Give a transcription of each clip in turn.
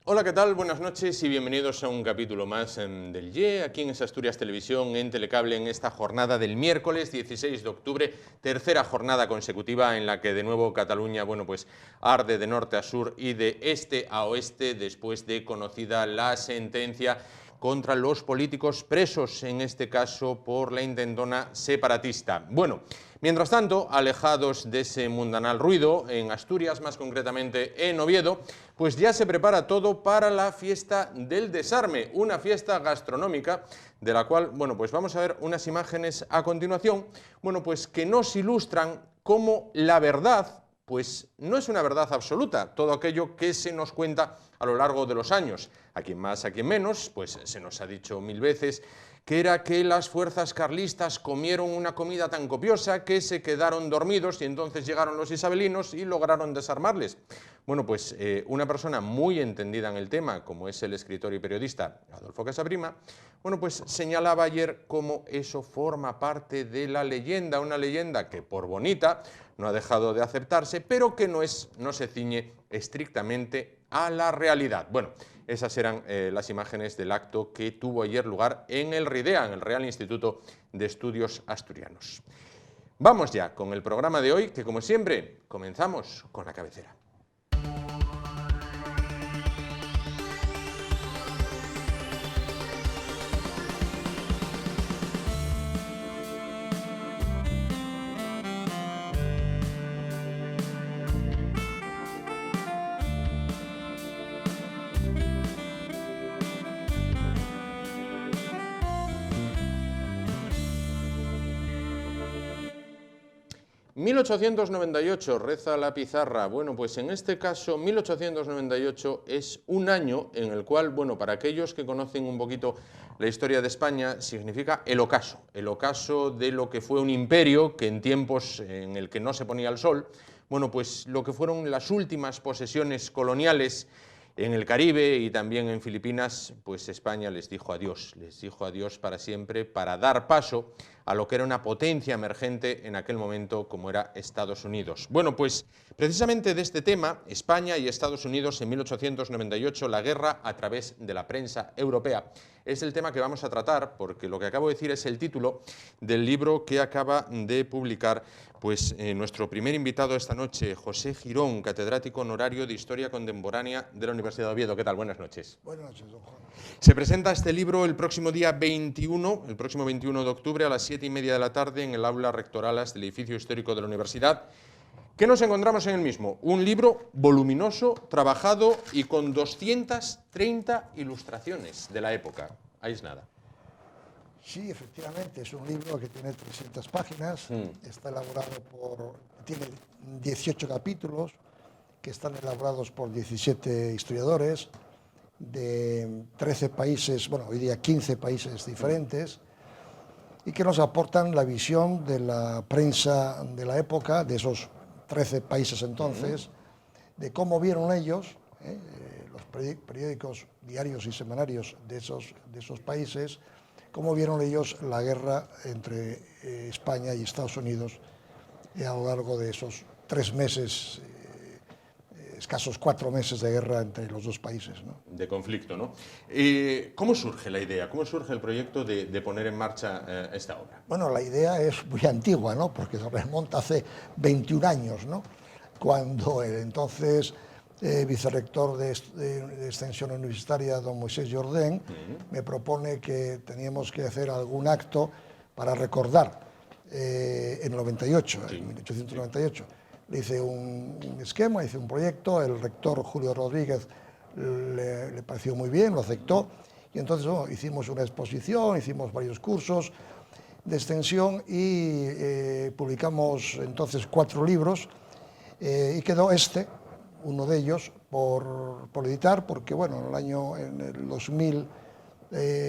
Hola, ¿qué tal? Buenas noches y bienvenidos a un capítulo más del YE, aquí en Asturias Televisión, en Telecable, en esta jornada del miércoles 16 de octubre, tercera jornada consecutiva en la que de nuevo Cataluña, pues arde de norte a sur y de este a oeste después de conocida la sentencia contra los políticos presos, en este caso por la intentona separatista. Bueno, mientras tanto, alejados de ese mundanal ruido, en Asturias, más concretamente en Oviedo, pues ya se prepara todo para la fiesta del desarme, una fiesta gastronómica de la cual, pues vamos a ver unas imágenes a continuación, pues que nos ilustran cómo la verdad, pues no es una verdad absoluta, todo aquello que se nos cuenta a lo largo de los años, a quien más, a quien menos, pues se nos ha dicho mil veces que era que las fuerzas carlistas comieron una comida tan copiosa que se quedaron dormidos y entonces llegaron los isabelinos y lograron desarmarles. Pues una persona muy entendida en el tema, como es el escritor y periodista Adolfo Casabrima, pues señalaba ayer cómo eso forma parte de la leyenda, una leyenda que por bonita no ha dejado de aceptarse, pero que no se ciñe estrictamente a la realidad. Esas eran las imágenes del acto que tuvo ayer lugar en el RIDEA, en el Real Instituto de Estudios Asturianos. Vamos ya con el programa de hoy, que como siempre comenzamos con la cabecera. 1898, reza la pizarra. Pues en este caso 1898 es un año en el cual, para aquellos que conocen un poquito la historia de España, significa el ocaso de lo que fue un imperio que en tiempos en el que no se ponía el sol, pues lo que fueron las últimas posesiones coloniales en el Caribe y también en Filipinas, pues España les dijo adiós para siempre, para dar paso a lo que era una potencia emergente en aquel momento como era Estados Unidos. Pues precisamente de este tema, España y Estados Unidos en 1898, la guerra a través de la prensa europea, es el tema que vamos a tratar, porque lo que acabo de decir es el título del libro que acaba de publicar nuestro primer invitado esta noche, José Girón, catedrático honorario de Historia Contemporánea de la Universidad de Oviedo. ¿Qué tal? Buenas noches. Buenas noches, don Juan. Se presenta este libro el próximo 21 de octubre a las 7:30 de la tarde en el aula rectoralas del edificio histórico de la universidad. ¿Qué nos encontramos en el mismo? Un libro voluminoso, trabajado y con 230 ilustraciones de la época. Ahí es nada. Sí, efectivamente, es un libro que tiene 300 páginas, está elaborado tiene 18 capítulos que están elaborados por 17 historiadores de 13 países, hoy día 15 países diferentes, y que nos aportan la visión de la prensa de la época, de esos 13 países entonces, de cómo vieron ellos, los periódicos diarios y semanarios de esos países, cómo vieron ellos la guerra entre España y Estados Unidos a lo largo de esos 3 meses, escasos 4 meses de guerra entre los dos países, ¿no? De conflicto, ¿no? ¿Cómo surge la idea? ¿Cómo surge el proyecto de poner en marcha esta obra? La idea es muy antigua, ¿no? Porque se remonta hace 21 años, ¿no? Cuando el entonces vicerrector de Extensión Universitaria, don Moisés Jordén, me propone que teníamos que hacer algún acto para recordar en el 98, en 1898. Le hice un esquema, hice un proyecto, el rector Julio Rodríguez le pareció muy bien, lo aceptó, y entonces hicimos una exposición, hicimos varios cursos de extensión y publicamos entonces 4 libros y quedó uno de ellos por editar, porque en el 2000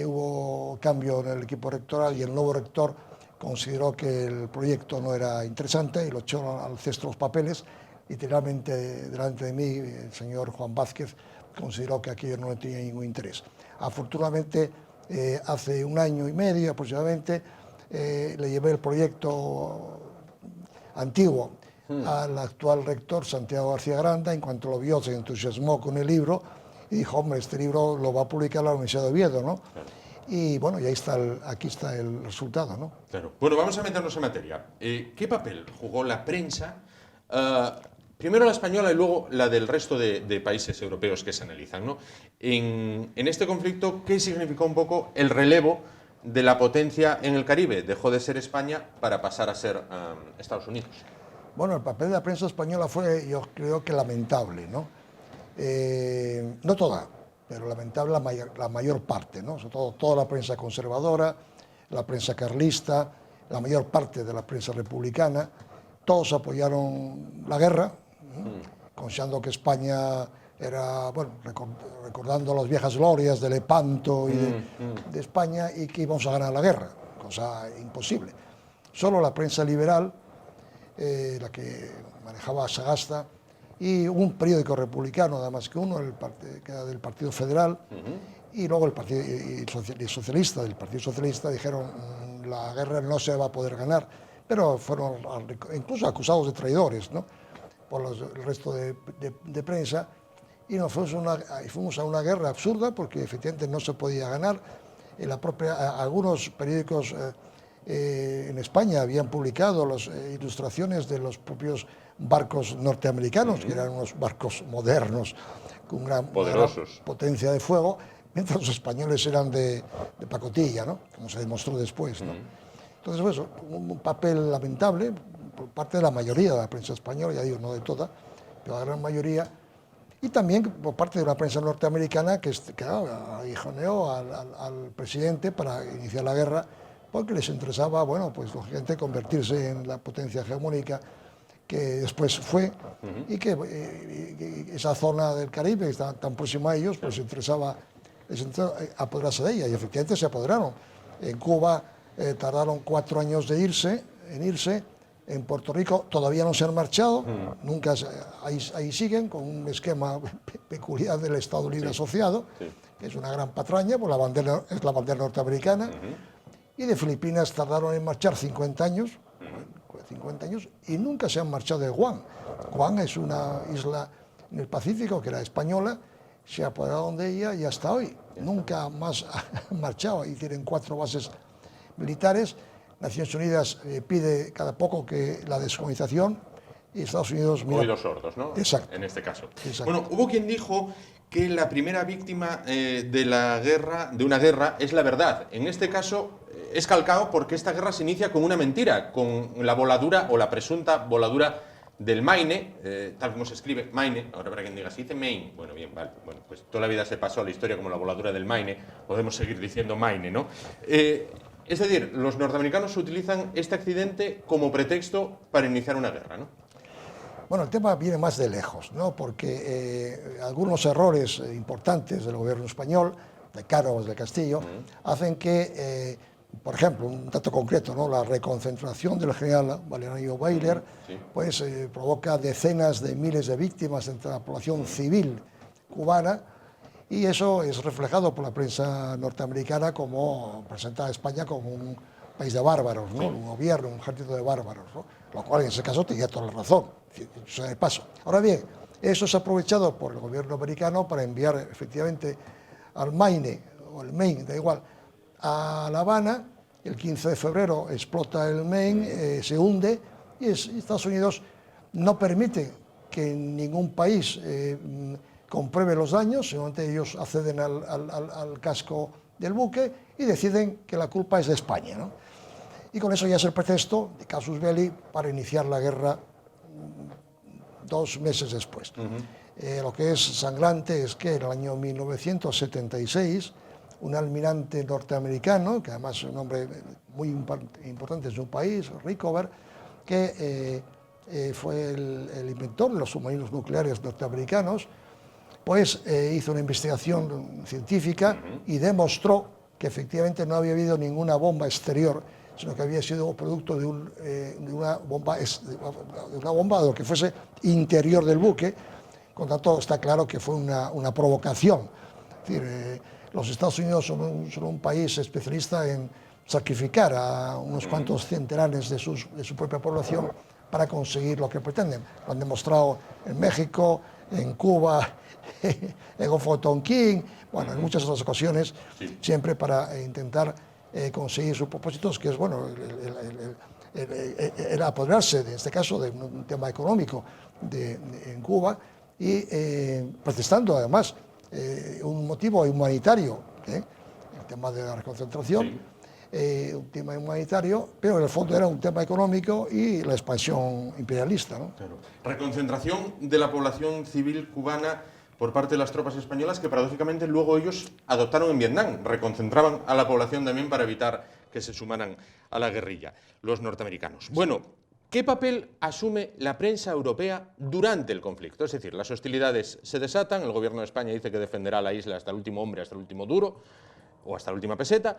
hubo cambio en el equipo rectoral y el nuevo rector consideró que el proyecto no era interesante y lo echó al cesto de los papeles. Literalmente delante de mí el señor Juan Vázquez consideró que aquello no tenía ningún interés. Afortunadamente hace 1 año y medio aproximadamente le llevé el proyecto antiguo al actual rector Santiago García Granda. En cuanto lo vio se entusiasmó con el libro y dijo, hombre, este libro lo va a publicar la Universidad de Oviedo, ¿no? Claro. Y bueno, y ahí está aquí está el resultado, ¿no? Claro. Bueno, vamos a meternos en materia. ¿Qué papel jugó la prensa? Primero la española y luego la del resto de países europeos que se analizan, ¿no? En este conflicto, ¿qué significó un poco el relevo de la potencia en el Caribe? Dejó de ser España para pasar a ser Estados Unidos. Bueno, el papel de la prensa española fue, yo creo que lamentable, ¿no? No toda, pero lamentable la mayor parte, ¿no? Sobre todo toda la prensa conservadora, la prensa carlista, la mayor parte de la prensa republicana, todos apoyaron la guerra, considerando que España era, bueno, recordando las viejas glorias de Lepanto y de España, y que íbamos a ganar la guerra, cosa imposible. Solo la prensa liberal, la que manejaba Sagasta, y un periódico republicano, nada más que uno, que era del Partido Federal, y luego el Partido Socialista, del Partido Socialista, dijeron la guerra no se va a poder ganar, pero fueron incluso acusados de traidores, ¿no?, por el resto de prensa, y fuimos a una guerra absurda porque efectivamente no se podía ganar. Algunos periódicos en España habían publicado las ilustraciones de los propios barcos norteamericanos, que eran unos barcos modernos con una gran potencia de fuego, mientras los españoles eran de pacotilla, ¿no?, como se demostró después, ¿no? Entonces, pues, un papel lamentable por parte de la mayoría de la prensa española, ya digo, no de toda, pero la gran mayoría, y también por parte de la prensa norteamericana que aguijoneó al presidente para iniciar la guerra, porque les interesaba, bueno, pues lógicamente convertirse en la potencia hegemónica que después fue, y que esa zona del Caribe que está tan próxima a ellos, pues les interesaba apoderarse de ella, y efectivamente se apoderaron. En Cuba tardaron 4 años en irse. En Puerto Rico todavía no se han marchado, nunca, ahí siguen con un esquema peculiar del Estado Libre Asociado, que es una gran patraña, pues es la bandera norteamericana. Y de Filipinas tardaron en marchar 50 años, y nunca se han marchado de Guam. Guam es una isla en el Pacífico que era española, se apoderaron de ella y hasta hoy nunca más han marchado. Ahí tienen 4 bases militares. Naciones Unidas pide cada poco que la descolonización, y Estados Unidos... Oídos sordos, ¿no? Exacto. En este caso. Exacto. Bueno, hubo quien dijo que la primera víctima de una guerra es la verdad. En este caso es calcado porque esta guerra se inicia con una mentira, con la voladura o la presunta voladura del Maine, tal como se escribe, Maine, ahora habrá quien diga, ¿se dice Maine? Bueno, bien, vale, bueno, pues toda la vida se pasó a la historia como la voladura del Maine, podemos seguir diciendo Maine, ¿no? Es decir, los norteamericanos utilizan este accidente como pretexto para iniciar una guerra, ¿no? Bueno, el tema viene más de lejos, ¿no?, porque algunos errores importantes del gobierno español, de Cánovas del Castillo, hacen que, por ejemplo, un dato concreto, ¿no?, la reconcentración del general Valeriano Bayler, pues provoca decenas de miles de víctimas entre la población civil cubana, y eso es reflejado por la prensa norteamericana como presenta a España como un país de bárbaros, ¿no?, un gobierno, un ejército de bárbaros, ¿no?, lo cual en ese caso tenía toda la razón, eso de paso. Ahora bien, eso es aprovechado por el gobierno americano para enviar efectivamente al Maine, o el Maine, da igual, a La Habana. El 15 de febrero explota el Maine, se hunde, y Estados Unidos no permite que ningún país compruebe los daños, simplemente ellos acceden al casco del buque y deciden que la culpa es de España, ¿no? Y con eso ya es el pretexto de casus belli para iniciar la guerra 2 meses después. Lo que es sangrante es que en el año 1976 un almirante norteamericano, que además es un hombre muy importante en su país, Rickover, que fue el inventor de los submarinos nucleares norteamericanos, pues hizo una investigación científica y demostró que efectivamente no había habido ninguna bomba exterior, sino que había sido producto de una bomba de lo que fuese interior del buque. Con tanto, está claro que fue una provocación. Es decir, los Estados Unidos son un país especialista en sacrificar a unos cuantos centenares de su propia población para conseguir lo que pretenden. Lo han demostrado en México, en Cuba, en Ofotonquín, bueno, en muchas otras ocasiones, siempre para intentar conseguir sus propósitos, que es, bueno, el apoderarse, en este caso, de un tema económico en Cuba y protestando, además, un motivo humanitario, el tema de la reconcentración, un tema humanitario, pero en el fondo era un tema económico y la expansión imperialista, ¿no? Claro. Reconcentración de la población civil cubana por parte de las tropas españolas que paradójicamente luego ellos adoptaron en Vietnam, reconcentraban a la población también para evitar que se sumaran a la guerrilla los norteamericanos. Bueno, ¿qué papel asume la prensa europea durante el conflicto? Es decir, las hostilidades se desatan, el gobierno de España dice que defenderá la isla hasta el último hombre, hasta el último duro o hasta la última peseta.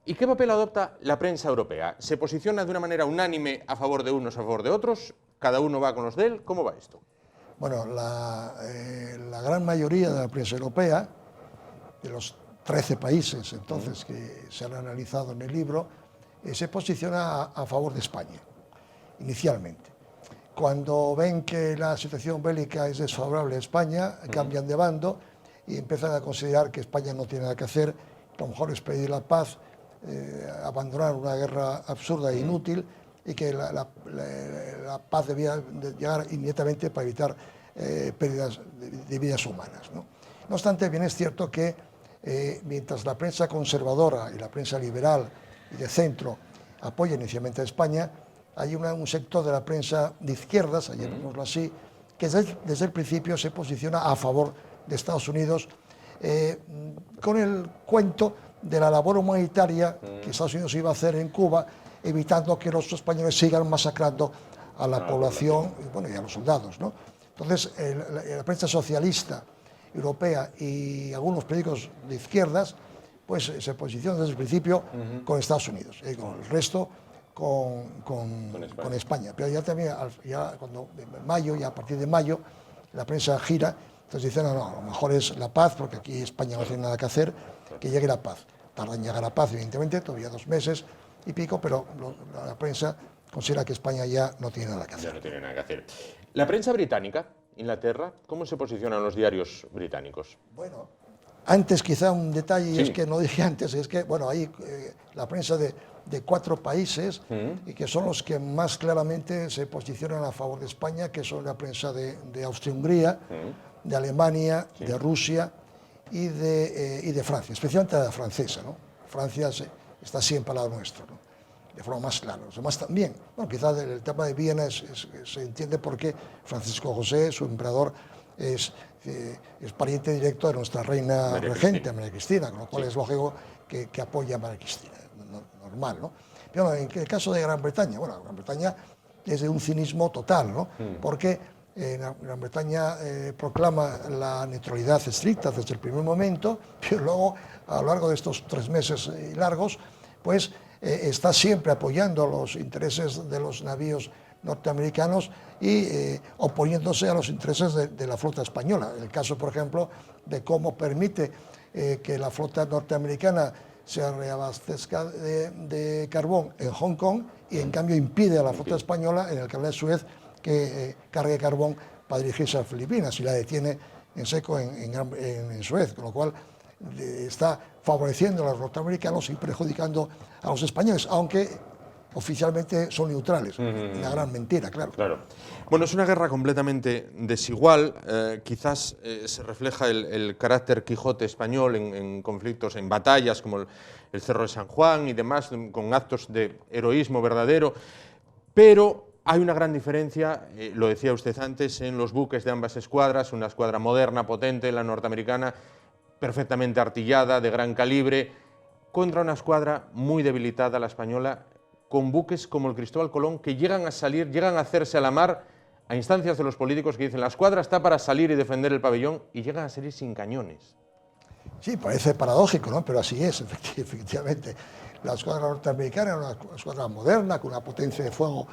¿Y qué papel adopta la prensa europea? ¿Se posiciona de una manera unánime a favor de unos, a favor de otros? ¿Cada uno va con los de él? ¿Cómo va esto? Bueno, la gran mayoría de la prensa europea, de los 13 países entonces que se han analizado en el libro, se posiciona a favor de España, inicialmente. Cuando ven que la situación bélica es desfavorable a España, cambian de bando y empiezan a considerar que España no tiene nada que hacer, lo mejor es pedir la paz, abandonar una guerra absurda e inútil, y que la paz debía llegar inmediatamente para evitar pérdidas de vidas humanas, ¿no? No obstante, bien es cierto que mientras la prensa conservadora y la prensa liberal y de centro apoyan inicialmente a España, hay un sector de la prensa de izquierdas, llamémoslo así, que desde el principio se posiciona a favor de Estados Unidos con el cuento de la labor humanitaria que Estados Unidos iba a hacer en Cuba, evitando que los españoles sigan masacrando a la población y a los soldados, ¿no? Entonces, la prensa socialista europea y algunos periódicos de izquierdas pues se posicionan desde el principio con Estados Unidos, y con el resto con España. Pero ya también, cuando en mayo, ya a partir de mayo, la prensa gira, entonces dicen, no, lo mejor es la paz, porque aquí España no tiene nada que hacer, que llegue la paz. Tarda en llegar la paz, evidentemente, todavía 2 meses y pico, pero la prensa considera que España ya no tiene nada que hacer. Ya no tiene nada que hacer. La prensa británica, Inglaterra, ¿cómo se posicionan los diarios británicos? Bueno, antes quizá un detalle es que no dije antes, es que, bueno, hay la prensa de 4 países y que son los que más claramente se posicionan a favor de España, que son la prensa de Austria-Hungría, de Alemania, de Rusia y de Francia, especialmente la francesa, ¿no? Francia está siempre al lado nuestro, ¿no? De forma más clara. Los demás también. Bueno, quizás el tema de Viena se entiende porque Francisco José, su emperador, es pariente directo de nuestra reina regente, María Cristina, con lo cual es lógico que apoya a María Cristina, normal, ¿no? Pero en el caso de Gran Bretaña, bueno, Gran Bretaña es de un cinismo total, ¿no? Porque Gran Bretaña proclama la neutralidad estricta desde el primer momento, pero luego, a lo largo de estos 3 meses largos, pues está siempre apoyando los intereses de los navíos norteamericanos y oponiéndose a los intereses de la flota española. El caso, por ejemplo, de cómo permite que la flota norteamericana se reabastezca de carbón en Hong Kong y en cambio impide a la flota española en el canal de Suez que cargue carbón para dirigirse a Filipinas y la detiene en seco en Suez, con lo cual está favoreciendo a los norteamericanos y perjudicando a los españoles, aunque oficialmente son neutrales. Una gran mentira, claro. Bueno, es una guerra completamente desigual. Quizás se refleja el carácter Quijote español en conflictos, en batallas como el Cerro de San Juan y demás, con actos de heroísmo verdadero, pero hay una gran diferencia, lo decía usted antes, en los buques de ambas escuadras, una escuadra moderna, potente, la norteamericana, perfectamente artillada, de gran calibre, contra una escuadra muy debilitada, la española, con buques como el Cristóbal Colón, que llegan a salir, llegan a hacerse a la mar a instancias de los políticos que dicen la escuadra está para salir y defender el pabellón, y llegan a salir sin cañones. Sí, parece paradójico, ¿no? Pero así es, efectivamente. La escuadra norteamericana era una escuadra moderna, con una potencia de fuego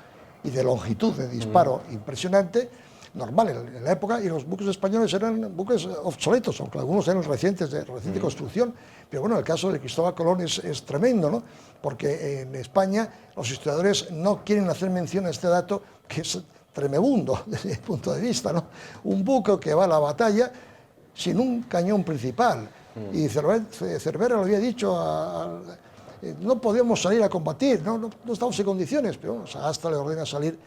y de longitud de disparo impresionante, normal en la época, y los buques españoles eran buques obsoletos, aunque algunos eran recientes, de reciente construcción. Pero bueno, el caso de Cristóbal Colón es tremendo, porque en España los historiadores no quieren hacer mención a este dato, que es tremebundo desde mi punto de vista, ¿no? Un buque que va a la batalla sin un cañón principal. Y Cervera lo había dicho, no podemos salir a combatir, no estamos en condiciones, pero bueno, Sagasta le ordena salir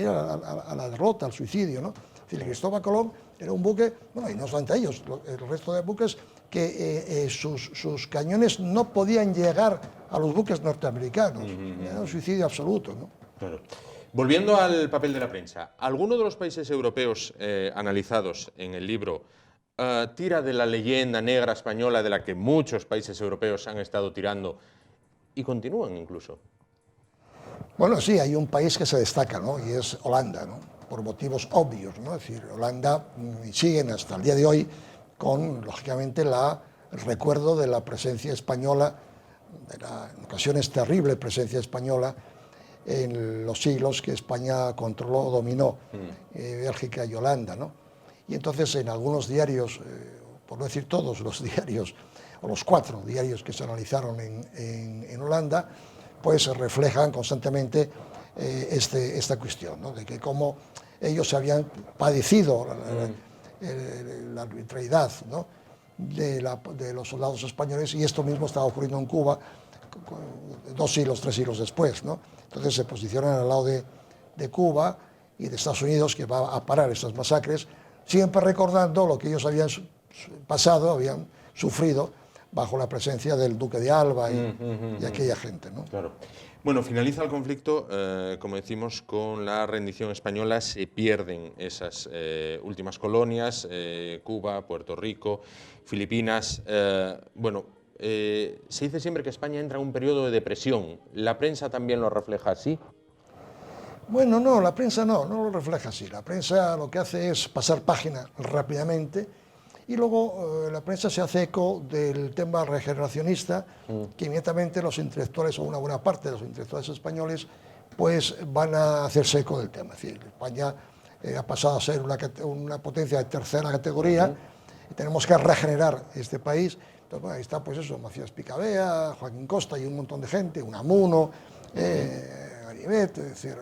a la derrota, al suicidio, ¿no? Es decir, Cristóbal Colón era un buque, bueno, y no solamente ellos, el resto de buques, que sus cañones no podían llegar a los buques norteamericanos. Era un suicidio absoluto, ¿no? Claro. Volviendo al papel de la prensa, ¿alguno de los países europeos analizados en el libro tira de la leyenda negra española de la que muchos países europeos han estado tirando y continúan incluso? Bueno, sí, hay un país que se destaca, ¿no? Y es Holanda, ¿no? Por motivos obvios, ¿no? Es decir, Holanda siguen hasta el día de hoy con, lógicamente, el recuerdo de la presencia española, de la, en ocasiones terrible presencia española, en los siglos que España controló o dominó Bélgica y Holanda, ¿no? Y entonces en algunos diarios, por no decir todos los diarios, o los 4 diarios que se analizaron en Holanda, pues reflejan constantemente esta cuestión, ¿no? De que cómo ellos habían padecido la arbitrariedad, ¿no? de los soldados españoles, y esto mismo estaba ocurriendo en Cuba 2 siglos, 3 siglos después, ¿no? Entonces se posicionan al lado de Cuba y de Estados Unidos, que va a parar estas masacres, siempre recordando lo que ellos habían pasado, habían sufrido bajo la presencia del duque de Alba y aquella gente, ¿no? Claro. Bueno, finaliza el conflicto, como decimos, con la rendición española. Se pierden esas últimas colonias, Cuba, Puerto Rico, Filipinas. Bueno, se dice siempre que España entra en un periodo de depresión. ¿La prensa también lo refleja así? Bueno, no, la prensa no lo refleja así. La prensa lo que hace es pasar página rápidamente y luego la prensa se hace eco del tema regeneracionista, que inmediatamente los intelectuales, o una buena parte de los intelectuales españoles, pues van a hacerse eco del tema. Es decir, España ha pasado a ser una potencia de tercera categoría y tenemos que regenerar este país. Entonces, bueno, ahí está, pues eso, Macías Picabea, Joaquín Costa y un montón de gente, Unamuno, Garibet, es decir,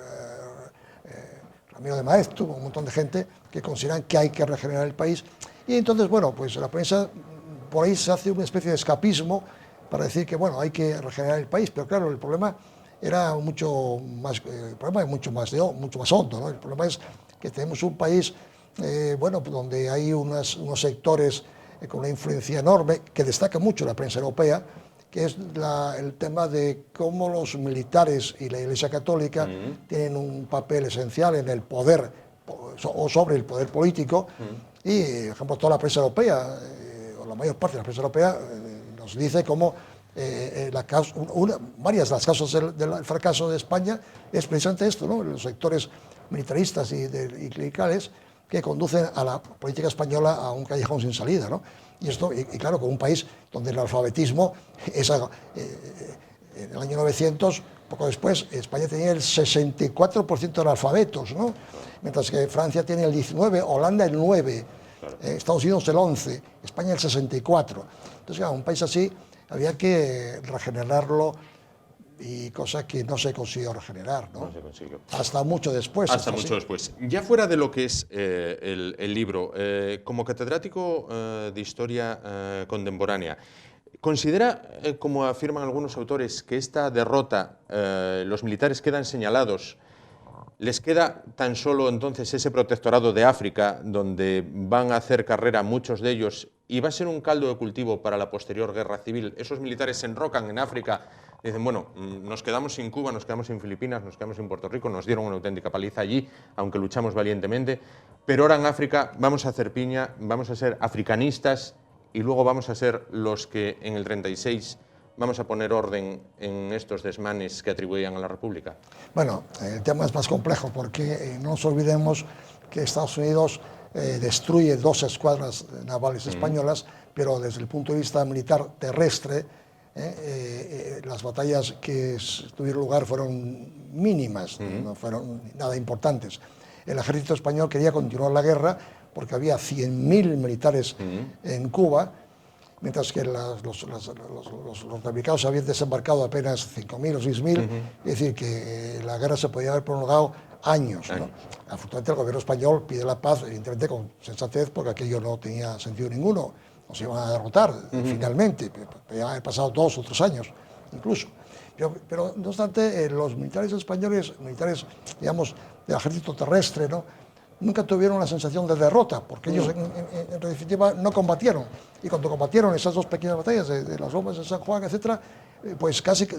Ramiro de Maeztu, un montón de gente que consideran que hay que regenerar el país. Y entonces, bueno, pues la prensa por ahí se hace una especie de escapismo para decir que, bueno, hay que regenerar el país, pero claro, el problema era mucho más, mucho más hondo, ¿no? El problema es que tenemos un país, bueno, donde hay unos sectores con una influencia enorme, que destaca mucho la prensa europea, que es el tema de cómo los militares y la Iglesia Católica tienen un papel esencial en el poder o sobre el poder político. Y, por ejemplo, toda la prensa europea, o la mayor parte de la prensa europea, nos dice cómo varias de las causas del fracaso de España es precisamente esto, ¿no? Los sectores militaristas y clericales que conducen a la política española a un callejón sin salida, ¿no? Y esto, y claro, con un país donde el alfabetismo es, en el año 900, poco después, España tenía el 64% de analfabetos, ¿no? Mientras que Francia tiene el 19%, Holanda el 9%, Estados Unidos el 11%, España el 64%. Entonces, claro, un país así había que regenerarlo, y cosa que no se consiguió regenerar, ¿no? No se consiguió. Hasta mucho después. Hasta mucho después. Ya fuera de lo que es el libro, como catedrático de Historia Contemporánea, ¿considera, como afirman algunos autores, que esta derrota, los militares quedan señalados, les queda tan solo entonces ese protectorado de África, donde van a hacer carrera muchos de ellos, y va a ser un caldo de cultivo para la posterior guerra civil? Esos militares se enrocan en África, dicen, bueno, nos quedamos sin Cuba, nos quedamos sin Filipinas, nos quedamos sin Puerto Rico, nos dieron una auténtica paliza allí, aunque luchamos valientemente, pero ahora en África vamos a hacer piña, vamos a ser africanistas, y luego vamos a ser los que en el 36 vamos a poner orden en estos desmanes que atribuían a la República. Bueno, el tema es más complejo, porque no nos olvidemos que Estados Unidos destruye 2 escuadras navales españolas, pero desde el punto de vista militar terrestre, las batallas que tuvieron lugar fueron mínimas, no fueron nada importantes. El ejército español quería continuar la guerra porque había 100.000 militares en Cuba, mientras que los norteamericanos habían desembarcado apenas 5.000 o 6.000, es decir, que la guerra se podía haber prolongado años, ¿no? Afortunadamente el gobierno español pide la paz, evidentemente con sensatez, porque aquello no tenía sentido ninguno, nos iban a derrotar finalmente, ya han pasado 2 o 3 años incluso. Pero no obstante, los militares españoles, militares, digamos, del ejército terrestre, ¿no?, nunca tuvieron la sensación de derrota, porque ellos en definitiva no combatieron. Y cuando combatieron esas 2 pequeñas batallas de las bombas de San Juan, etcétera, pues casi que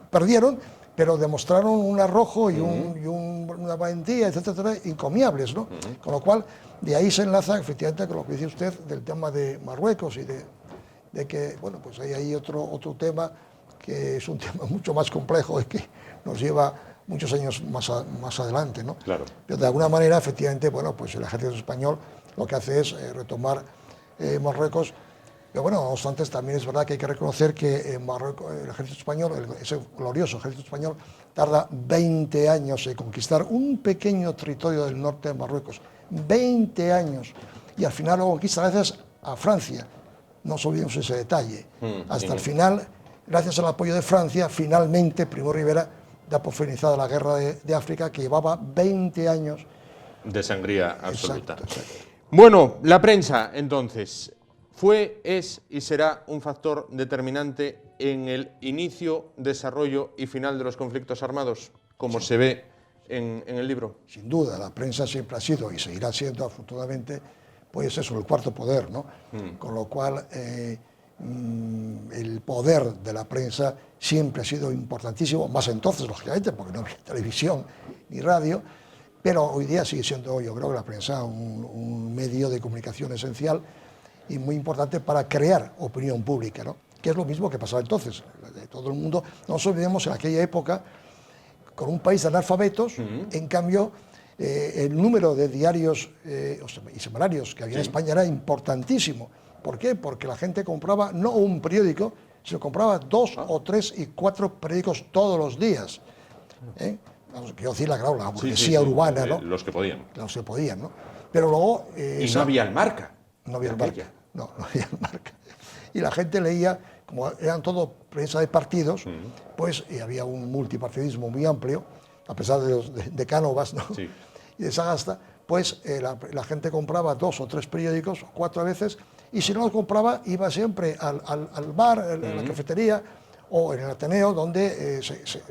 perdieron, pero demostraron un arrojo y una valentía, etcétera, encomiables, ¿no? Con lo cual, de ahí se enlaza efectivamente con lo que dice usted del tema de Marruecos y de que, bueno, pues hay ahí otro tema que es un tema mucho más complejo y que nos lleva muchos años más adelante, ¿no? Claro. Pero de alguna manera, efectivamente, bueno, pues el ejército español lo que hace es retomar Marruecos. Pero bueno, no obstante, también es verdad que hay que reconocer que Marruecos, el ejército español, ese glorioso ejército español, tarda 20 años en conquistar un pequeño territorio del norte de Marruecos. 20 años. Y al final lo conquista gracias a Francia. No nos olvidemos ese detalle. Hasta el final, gracias al apoyo de Francia, finalmente Primo de Rivera da por finalizada la guerra de África, que llevaba 20 años. De sangría absoluta. Exacto. Bueno, la prensa, entonces, fue, es y será un factor determinante en el inicio, desarrollo y final de los conflictos armados, como se ve en el libro. Sin duda, la prensa siempre ha sido y seguirá siendo, afortunadamente, pues eso, el cuarto poder, ¿no? Con lo cual, el poder de la prensa siempre ha sido importantísimo, más entonces, lógicamente, porque no había televisión ni radio, pero hoy día sigue siendo, yo creo, que la prensa un medio de comunicación esencial y muy importante para crear opinión pública, ¿no? Que es lo mismo que pasaba entonces. De todo el mundo, no nos olvidemos, en aquella época, con un país de analfabetos, en cambio, el número de diarios y semanarios que había en España era importantísimo. ¿Por qué? Porque la gente compraba no un periódico, sino compraba 2 o 3 y 4 periódicos todos los días. Quiero decir, la burguesía urbana, ¿no? Los que podían. Los que podían, ¿no? Pero luego... y no había el Marca. No había el Marca. No había el Marca. Y la gente leía, como eran todo prensa de partidos, pues y había un multipartidismo muy amplio, a pesar de Cánovas, ¿no? Sí. Y de Sagasta, pues la gente compraba 2 o 3 periódicos, 4 veces, y si no los compraba, iba siempre al bar, a la cafetería o en el Ateneo, donde se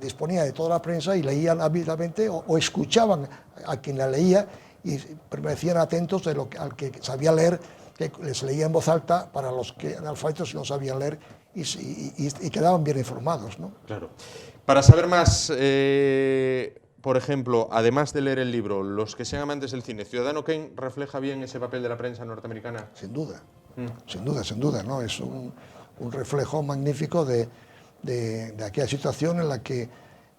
disponía de toda la prensa y leían hábilmente o escuchaban a quien la leía y permanecían atentos al que sabía leer, que les leía en voz alta para los que analfabetos no sabían leer y quedaban bien informados, ¿no? Claro. Para saber más, por ejemplo, además de leer el libro, los que sean amantes del cine, ¿Ciudadano Kane refleja bien ese papel de la prensa norteamericana? Sin duda, sin duda, ¿no? Es un reflejo magnífico de aquella situación en la que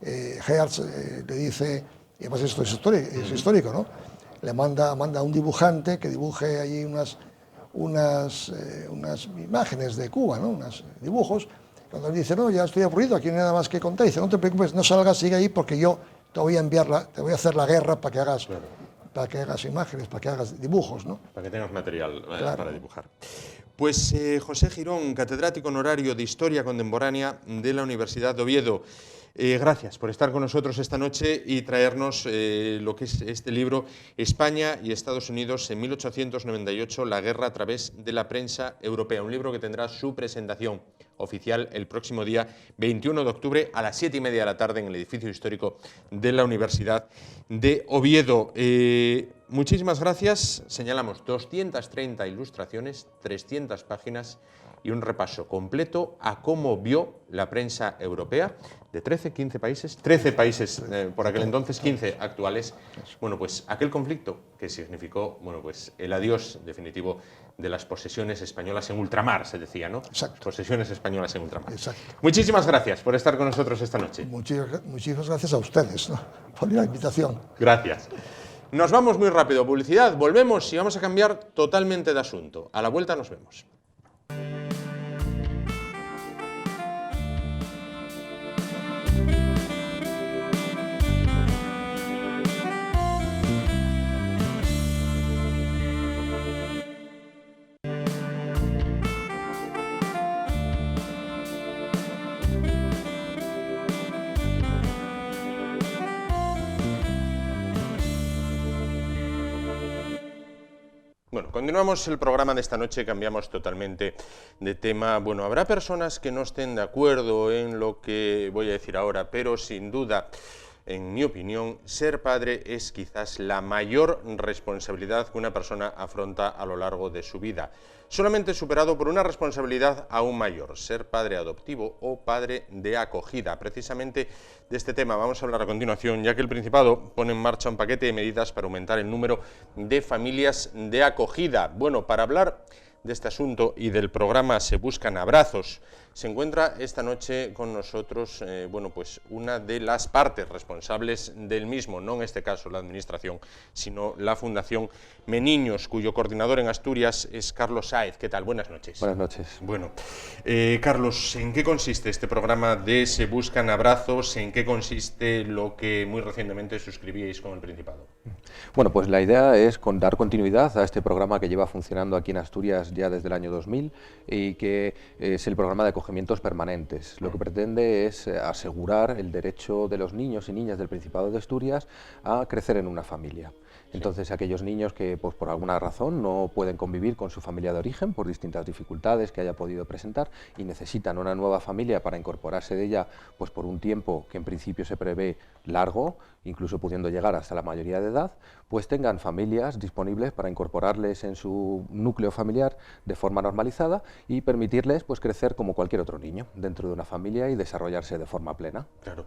Hearst le dice, y además esto es histórico, ¿no? Le manda a un dibujante que dibuje allí unas imágenes de Cuba, ¿no? Unos dibujos. Cuando él dice, no, ya estoy aburrido, aquí no hay nada más que contar, dice, no te preocupes, no salgas, sigue ahí porque yo te voy a hacer la guerra para que hagas, para que hagas imágenes, para que hagas dibujos, ¿no? Para que tengas material para dibujar. Pues José Girón, catedrático honorario de Historia Contemporánea de la Universidad de Oviedo. Gracias por estar con nosotros esta noche y traernos lo que es este libro, España y Estados Unidos en 1898, la guerra a través de la prensa europea. Un libro que tendrá su presentación oficial el próximo día 21 de octubre a las 7:30 de la tarde en el edificio histórico de la Universidad de Oviedo. Muchísimas gracias. Señalamos 230 ilustraciones, 300 páginas y un repaso completo a cómo vio la prensa europea de 13 países por aquel entonces, 15 actuales, bueno, pues aquel conflicto que significó, bueno, pues el adiós definitivo de las posesiones españolas en ultramar, se decía, ¿no? Exacto. Posesiones españolas en ultramar. Exacto. Muchísimas gracias por estar con nosotros esta noche. Muchísimas gracias a ustedes, ¿no?, por la invitación. Gracias. Nos vamos muy rápido, publicidad, volvemos y vamos a cambiar totalmente de asunto. A la vuelta nos vemos. continuamos el programa de esta noche, cambiamos totalmente de tema. Bueno, habrá personas que no estén de acuerdo en lo que voy a decir ahora, pero sin duda, en mi opinión, ser padre es quizás la mayor responsabilidad que una persona afronta a lo largo de su vida, solamente superado por una responsabilidad aún mayor, ser padre adoptivo o padre de acogida. Precisamente de este tema vamos a hablar a continuación, ya que el Principado pone en marcha un paquete de medidas para aumentar el número de familias de acogida. Bueno, para hablar de este asunto y del programa Se Buscan Abrazos, se encuentra esta noche con nosotros pues una de las partes responsables del mismo, no en este caso la Administración, sino la Fundación Meniños, cuyo coordinador en Asturias es Carlos Sáez. ¿Qué tal? Buenas noches. Buenas noches. Bueno, Carlos, ¿en qué consiste este programa de Se Buscan Abrazos? ¿En qué consiste lo que muy recientemente suscribíais con el Principado? Bueno, pues la idea es dar continuidad a este programa que lleva funcionando aquí en Asturias ya desde el año 2000 y que es el programa de acogimientos permanentes. Lo que pretende es asegurar el derecho de los niños y niñas del Principado de Asturias a crecer en una familia. Entonces, aquellos niños que pues, por alguna razón no pueden convivir con su familia de origen por distintas dificultades que haya podido presentar y necesitan una nueva familia para incorporarse de ella pues, por un tiempo que en principio se prevé largo, incluso pudiendo llegar hasta la mayoría de edad, pues tengan familias disponibles para incorporarles en su núcleo familiar de forma normalizada y permitirles pues, crecer como cualquier otro niño dentro de una familia y desarrollarse de forma plena. Claro.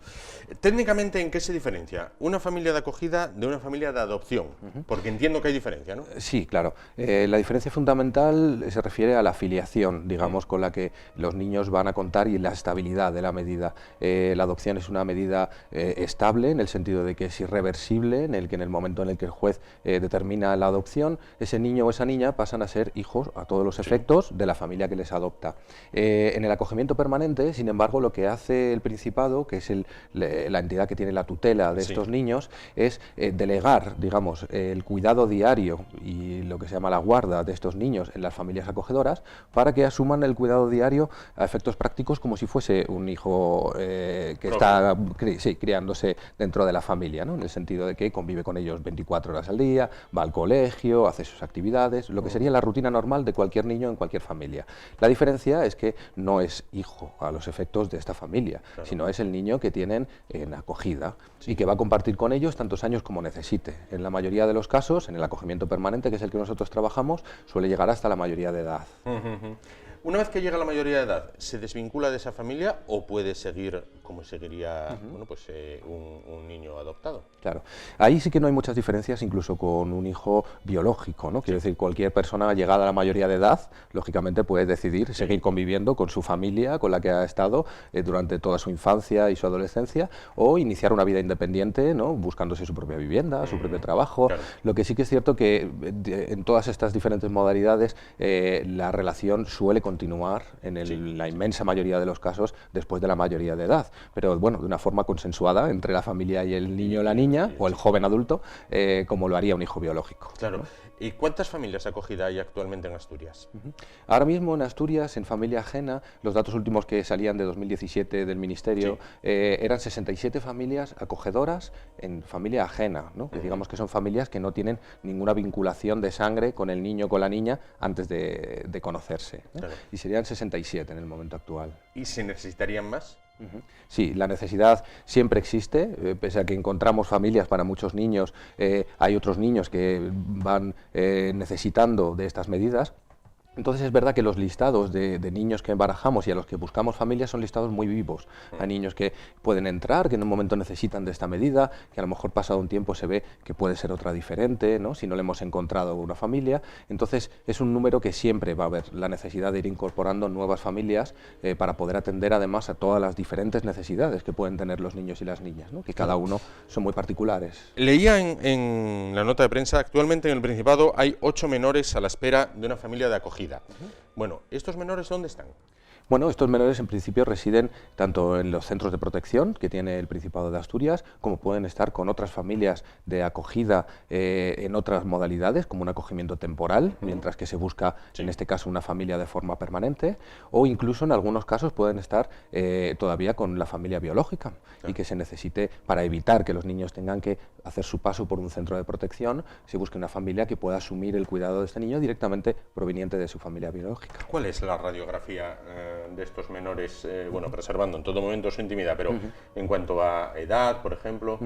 Técnicamente, ¿en qué se diferencia una familia de acogida de una familia de adopción? Porque entiendo que hay diferencia, ¿no? Sí, claro. La diferencia fundamental se refiere a la filiación, digamos, con la que los niños van a contar y la estabilidad de la medida. La adopción es una medida estable, en el sentido de que es irreversible, en el momento en el que el juez determina la adopción, ese niño o esa niña pasan a ser hijos a todos los efectos de la familia que les adopta. En el acogimiento permanente, sin embargo, lo que hace el Principado, que es la entidad que tiene la tutela de estos niños, es delegar, digamos, el cuidado diario y lo que se llama la guarda de estos niños en las familias acogedoras para que asuman el cuidado diario a efectos prácticos como si fuese un hijo que está criándose dentro de la familia, ¿no? En el sentido de que convive con ellos 24 horas al día, va al colegio, hace sus actividades, lo que sería la rutina normal de cualquier niño en cualquier familia. La diferencia es que no es hijo a los efectos de esta familia, sino es el niño que tienen en acogida y que va a compartir con ellos tantos años como necesite. En la mayoría de los casos, en el acogimiento permanente, que es el que nosotros trabajamos, suele llegar hasta la mayoría de edad. Una vez que llega a la mayoría de edad, ¿se desvincula de esa familia o puede seguir como seguiría un niño adoptado? Claro, ahí sí que no hay muchas diferencias incluso con un hijo biológico, ¿no? Quiero decir, cualquier persona llegada a la mayoría de edad, lógicamente puede decidir seguir conviviendo con su familia, con la que ha estado durante toda su infancia y su adolescencia, o iniciar una vida independiente, ¿no? Buscándose su propia vivienda, su propio trabajo. Claro. Lo que sí que es cierto que en todas estas diferentes modalidades la relación suele continuar en la inmensa mayoría de los casos después de la mayoría de edad, pero bueno, de una forma consensuada entre la familia y el niño o la niña, o el joven adulto, como lo haría un hijo biológico. Claro. ¿Y cuántas familias de acogida hay actualmente en Asturias? Ahora mismo en Asturias, en familia ajena, los datos últimos que salían de 2017 del Ministerio, eran 67 familias acogedoras en familia ajena, ¿no? Que digamos que son familias que no tienen ninguna vinculación de sangre con el niño o con la niña antes de conocerse, ¿no? Claro. Y serían 67 en el momento actual. ¿Y se necesitarían más? Sí, la necesidad siempre existe, pese a que encontramos familias para muchos niños, hay otros niños que van necesitando de estas medidas. Entonces es verdad que los listados de niños que barajamos y a los que buscamos familias son listados muy vivos. Hay niños que pueden entrar, que en un momento necesitan de esta medida, que a lo mejor pasado un tiempo se ve que puede ser otra diferente, ¿no? Si no le hemos encontrado una familia. Entonces es un número que siempre va a haber la necesidad de ir incorporando nuevas familias para poder atender además a todas las diferentes necesidades que pueden tener los niños y las niñas, ¿no? Que cada uno son muy particulares. Leía en la nota de prensa, actualmente en el Principado hay 8 menores a la espera de una familia de acogida. Bueno, ¿estos menores dónde están? Bueno, estos menores en principio residen tanto en los centros de protección que tiene el Principado de Asturias, como pueden estar con otras familias de acogida en otras modalidades, como un acogimiento temporal, mientras que se busca, en este caso, una familia de forma permanente, o incluso en algunos casos pueden estar todavía con la familia biológica y que se necesite, para evitar que los niños tengan que hacer su paso por un centro de protección, se busque una familia que pueda asumir el cuidado de este niño directamente proveniente de su familia biológica. ¿Cuál es la radiografía de estos menores, bueno, preservando en todo momento su intimidad, pero en cuanto a edad, por ejemplo?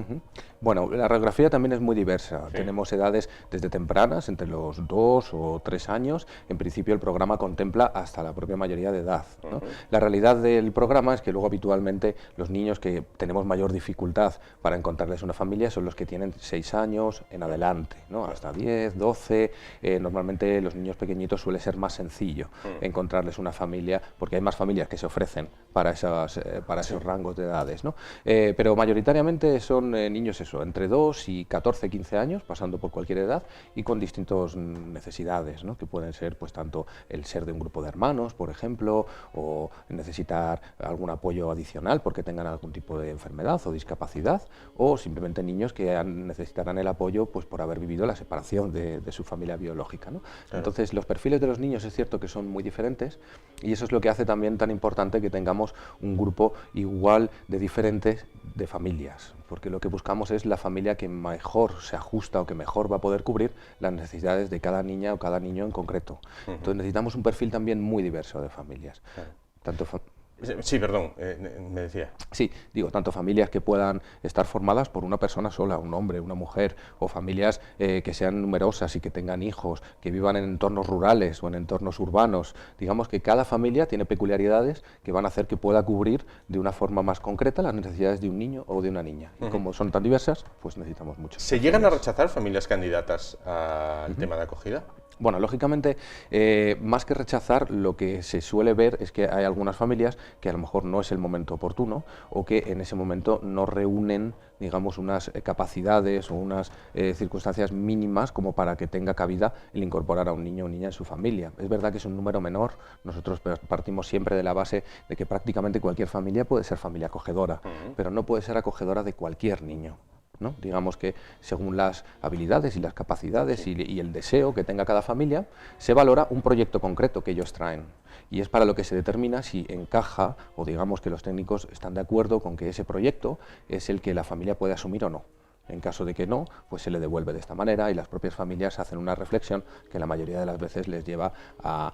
Bueno, la radiografía también es muy diversa. Sí. Tenemos edades desde tempranas, entre los 2 o 3 años. En principio el programa contempla hasta la propia mayoría de edad, ¿no? La realidad del programa es que luego habitualmente los niños que tenemos mayor dificultad para encontrarles una familia son los que tienen 6 años en adelante, ¿no? Hasta 10, 12. Normalmente los niños pequeñitos suele ser más sencillo encontrarles una familia, porque hay más familias que se ofrecen para esos rangos de edades, ¿no? Pero mayoritariamente son niños entre 2 y 14, 15 años, pasando por cualquier edad y con distintas necesidades, ¿no? Que pueden ser pues tanto el ser de un grupo de hermanos, por ejemplo, o necesitar algún apoyo adicional porque tengan algún tipo de enfermedad o discapacidad, o simplemente niños que necesitarán el apoyo pues por haber vivido la separación de su familia biológica, ¿no? Claro. Entonces los perfiles de los niños es cierto que son muy diferentes y eso es lo que hace también tan importante que tengamos un grupo igual de diferentes de familias, porque lo que buscamos es la familia que mejor se ajusta o que mejor va a poder cubrir las necesidades de cada niña o cada niño en concreto. Entonces necesitamos un perfil también muy diverso de familias. Sí, perdón, me decía. Sí, digo, tanto familias que puedan estar formadas por una persona sola, un hombre, una mujer, o familias que sean numerosas y que tengan hijos, que vivan en entornos rurales o en entornos urbanos. Digamos que cada familia tiene peculiaridades que van a hacer que pueda cubrir de una forma más concreta las necesidades de un niño o de una niña. Y como son tan diversas, pues necesitamos muchas. ¿Se llegan a rechazar familias candidatas al tema de acogida? Bueno, lógicamente, más que rechazar, lo que se suele ver es que hay algunas familias que a lo mejor no es el momento oportuno o que en ese momento no reúnen, digamos, unas capacidades o unas circunstancias mínimas como para que tenga cabida el incorporar a un niño o niña en su familia. Es verdad que es un número menor, nosotros partimos siempre de la base de que prácticamente cualquier familia puede ser familia acogedora, pero no puede ser acogedora de cualquier niño, ¿no? Digamos que según las habilidades y las capacidades y el deseo que tenga cada familia, se valora un proyecto concreto que ellos traen. Y es para lo que se determina si encaja o digamos que los técnicos están de acuerdo con que ese proyecto es el que la familia puede asumir o no. En caso de que no, pues se le devuelve de esta manera y las propias familias hacen una reflexión que la mayoría de las veces les lleva a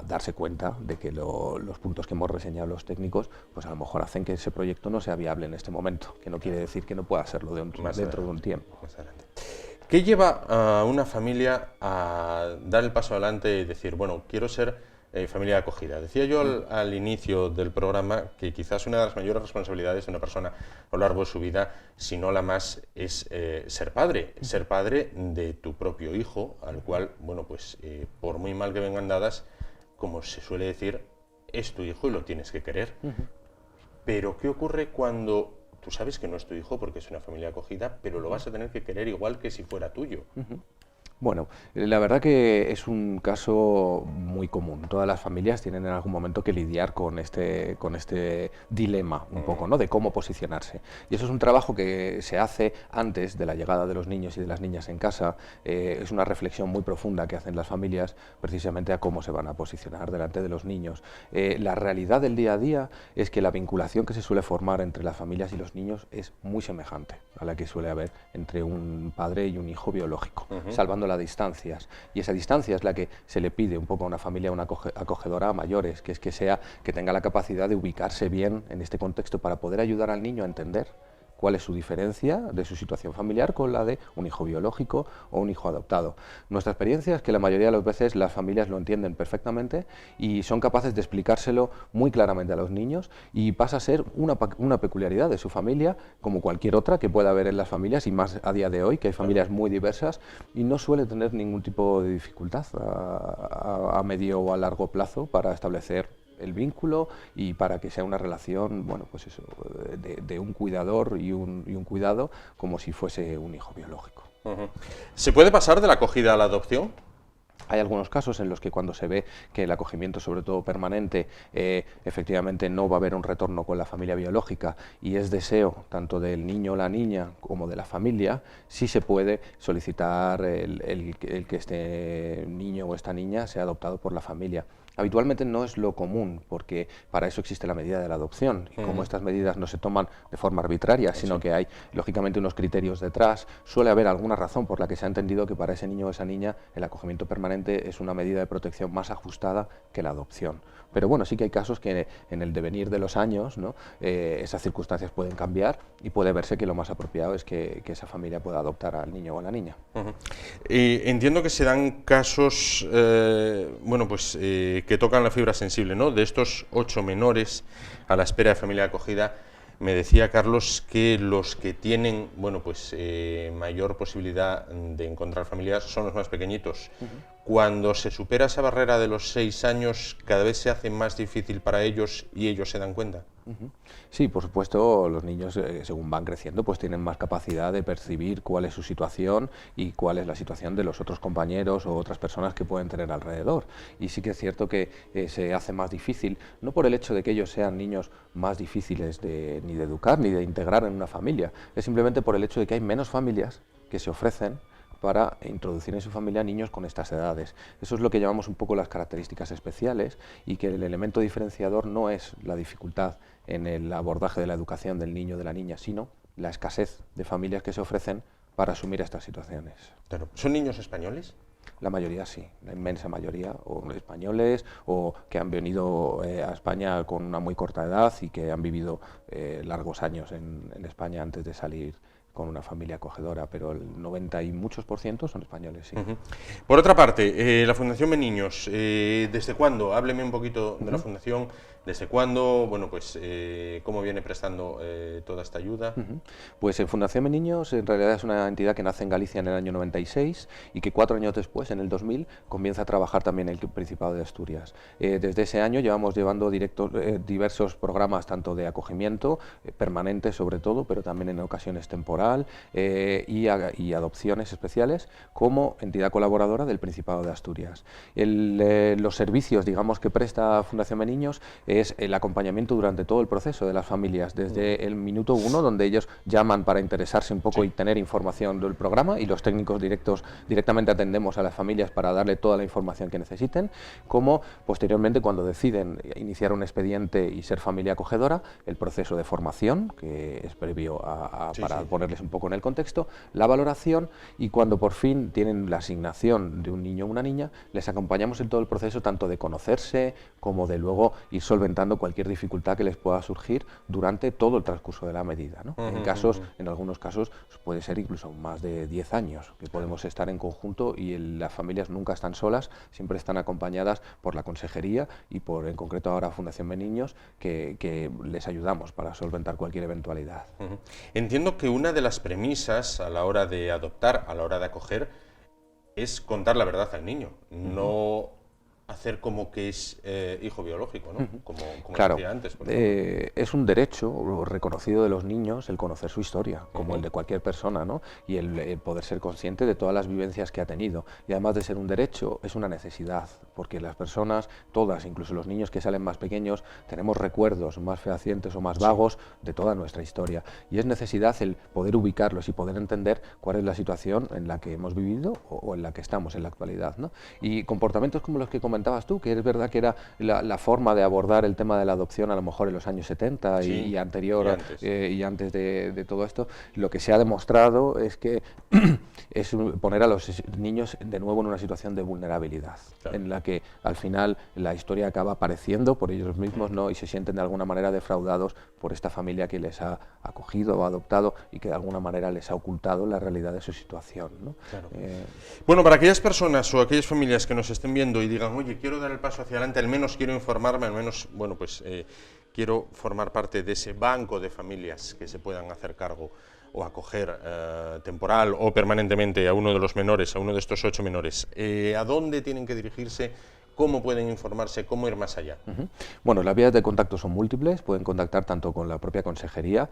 darse cuenta de que los puntos que hemos reseñado los técnicos, pues a lo mejor hacen que ese proyecto no sea viable en este momento, que no quiere decir que no pueda serlo dentro de un tiempo. ¿Qué lleva a una familia a dar el paso adelante y decir, bueno, quiero ser familia de acogida? Decía yo al inicio del programa que quizás una de las mayores responsabilidades de una persona a lo largo de su vida, si no la más, es ser padre de tu propio hijo, al cual, bueno, pues por muy mal que vengan dadas, como se suele decir, es tu hijo y lo tienes que querer. Pero ¿qué ocurre cuando tú sabes que no es tu hijo porque es una familia acogida, pero lo vas a tener que querer igual que si fuera tuyo? Bueno, la verdad que es un caso muy común. Todas las familias tienen en algún momento que lidiar con este dilema un poco, ¿no? De cómo posicionarse. Y eso es un trabajo que se hace antes de la llegada de los niños y de las niñas en casa. Es una reflexión muy profunda que hacen las familias precisamente a cómo se van a posicionar delante de los niños. La realidad del día a día es que la vinculación que se suele formar entre las familias y los niños es muy semejante a la que suele haber entre un padre y un hijo biológico, salvando las distancias, y esa distancia es la que se le pide un poco a una familia, una acogedora a mayores, que es que tenga la capacidad de ubicarse bien en este contexto para poder ayudar al niño a entender cuál es su diferencia de su situación familiar con la de un hijo biológico o un hijo adoptado. Nuestra experiencia es que la mayoría de las veces las familias lo entienden perfectamente y son capaces de explicárselo muy claramente a los niños, y pasa a ser una peculiaridad de su familia como cualquier otra que pueda haber en las familias, y más a día de hoy, que hay familias muy diversas, y no suele tener ningún tipo de dificultad a medio o a largo plazo para establecer el vínculo y para que sea una relación, bueno, pues eso, de un cuidador y un cuidado como si fuese un hijo biológico. ¿Se puede pasar de la acogida a la adopción? Hay algunos casos en los que cuando se ve que el acogimiento, sobre todo permanente, efectivamente no va a haber un retorno con la familia biológica y es deseo tanto del niño o la niña como de la familia, sí se puede solicitar el que este niño o esta niña sea adoptado por la familia. Habitualmente no es lo común, porque para eso existe la medida de la adopción. Y como estas medidas no se toman de forma arbitraria, sino que hay, lógicamente, unos criterios detrás, suele haber alguna razón por la que se ha entendido que para ese niño o esa niña el acogimiento permanente es una medida de protección más ajustada que la adopción. Pero bueno, sí que hay casos que en el devenir de los años, ¿no?, esas circunstancias pueden cambiar y puede verse que lo más apropiado es que esa familia pueda adoptar al niño o a la niña. Entiendo que se dan casos, bueno, pues que tocan la fibra sensible, ¿no? De estos 8 menores a la espera de familia acogida, me decía Carlos que los que tienen, bueno, pues mayor posibilidad de encontrar familias son los más pequeñitos. Cuando se supera esa barrera de los 6 años, cada vez se hace más difícil para ellos y ellos se dan cuenta. Sí, por supuesto, los niños según van creciendo pues tienen más capacidad de percibir cuál es su situación y cuál es la situación de los otros compañeros o otras personas que pueden tener alrededor. Y sí que es cierto que se hace más difícil, no por el hecho de que ellos sean niños más difíciles ni de educar ni de integrar en una familia, es simplemente por el hecho de que hay menos familias que se ofrecen para introducir en su familia niños con estas edades. Eso es lo que llamamos un poco las características especiales y que el elemento diferenciador no es la dificultad en el abordaje de la educación del niño o de la niña, sino la escasez de familias que se ofrecen para asumir estas situaciones. Claro. ¿Son niños españoles? La mayoría sí, la inmensa mayoría, o españoles o que han venido a España con una muy corta edad y que han vivido largos años en España antes de salir con una familia acogedora, pero el 90 y muchos % son españoles, sí. Por otra parte, la Fundación Meniños, ¿desde cuándo? Hábleme un poquito de la Fundación, ¿desde cuándo? Bueno, pues, ¿cómo viene prestando toda esta ayuda? Pues en Fundación Meniños en realidad es una entidad que nace en Galicia en el año 96 y que 4 años después, en el 2000, comienza a trabajar también en el Principado de Asturias. Desde ese año llevamos llevando diversos programas, tanto de acogimiento, permanente sobre todo, pero también en ocasiones temporales, y adopciones especiales como entidad colaboradora del Principado de Asturias. Los servicios, digamos, que presta Fundación Meniños es el acompañamiento durante todo el proceso de las familias, desde el minuto 1, donde ellos llaman para interesarse un poco y tener información del programa, y los técnicos directamente atendemos a las familias para darle toda la información que necesiten, como posteriormente cuando deciden iniciar un expediente y ser familia acogedora, el proceso de formación, que es previo para ponerles un poco en el contexto, la valoración, y cuando por fin tienen la asignación de un niño o una niña, les acompañamos en todo el proceso, tanto de conocerse como de luego ir solventando cualquier dificultad que les pueda surgir durante todo el transcurso de la medida, ¿no? En algunos casos puede ser incluso más de 10 años que podemos estar en conjunto, y las familias nunca están solas, siempre están acompañadas por la consejería y por, en concreto ahora, Fundación Meniños, que les ayudamos para solventar cualquier eventualidad. Entiendo que una de las premisas a la hora de adoptar, a la hora de acoger, es contar la verdad al niño, no hacer como que es hijo biológico, ¿no? Como claro, decía antes. es un derecho reconocido de los niños el conocer su historia, como el de cualquier persona, ¿no? Y el poder ser consciente de todas las vivencias que ha tenido. Y además de ser un derecho, es una necesidad, porque las personas, todas, incluso los niños que salen más pequeños, tenemos recuerdos más fehacientes o más vagos de toda nuestra historia. Y es necesidad el poder ubicarlos y poder entender cuál es la situación en la que hemos vivido o en la que estamos en la actualidad, ¿no? Y comportamientos como los que comentabas tú, que es verdad que era la forma de abordar el tema de la adopción a lo mejor en los años 70 y anterior y antes de todo esto, lo que se ha demostrado es que es poner a los niños de nuevo en una situación de vulnerabilidad, en la que al final la historia acaba apareciendo por ellos mismos, ¿no? Y se sienten de alguna manera defraudados por esta familia que les ha acogido o adoptado y que de alguna manera les ha ocultado la realidad de su situación, ¿no? Bueno, para aquellas personas o aquellas familias que nos estén viendo y digan, oye, quiero dar el paso hacia adelante, al menos quiero informarme, al menos, bueno, pues quiero formar parte de ese banco de familias que se puedan hacer cargo o acoger temporal o permanentemente a uno de los menores, a uno de estos 8 menores, ¿a dónde tienen que dirigirse? cómo pueden informarse, cómo ir más allá. Bueno, las vías de contacto son múltiples, pueden contactar tanto con la propia consejería,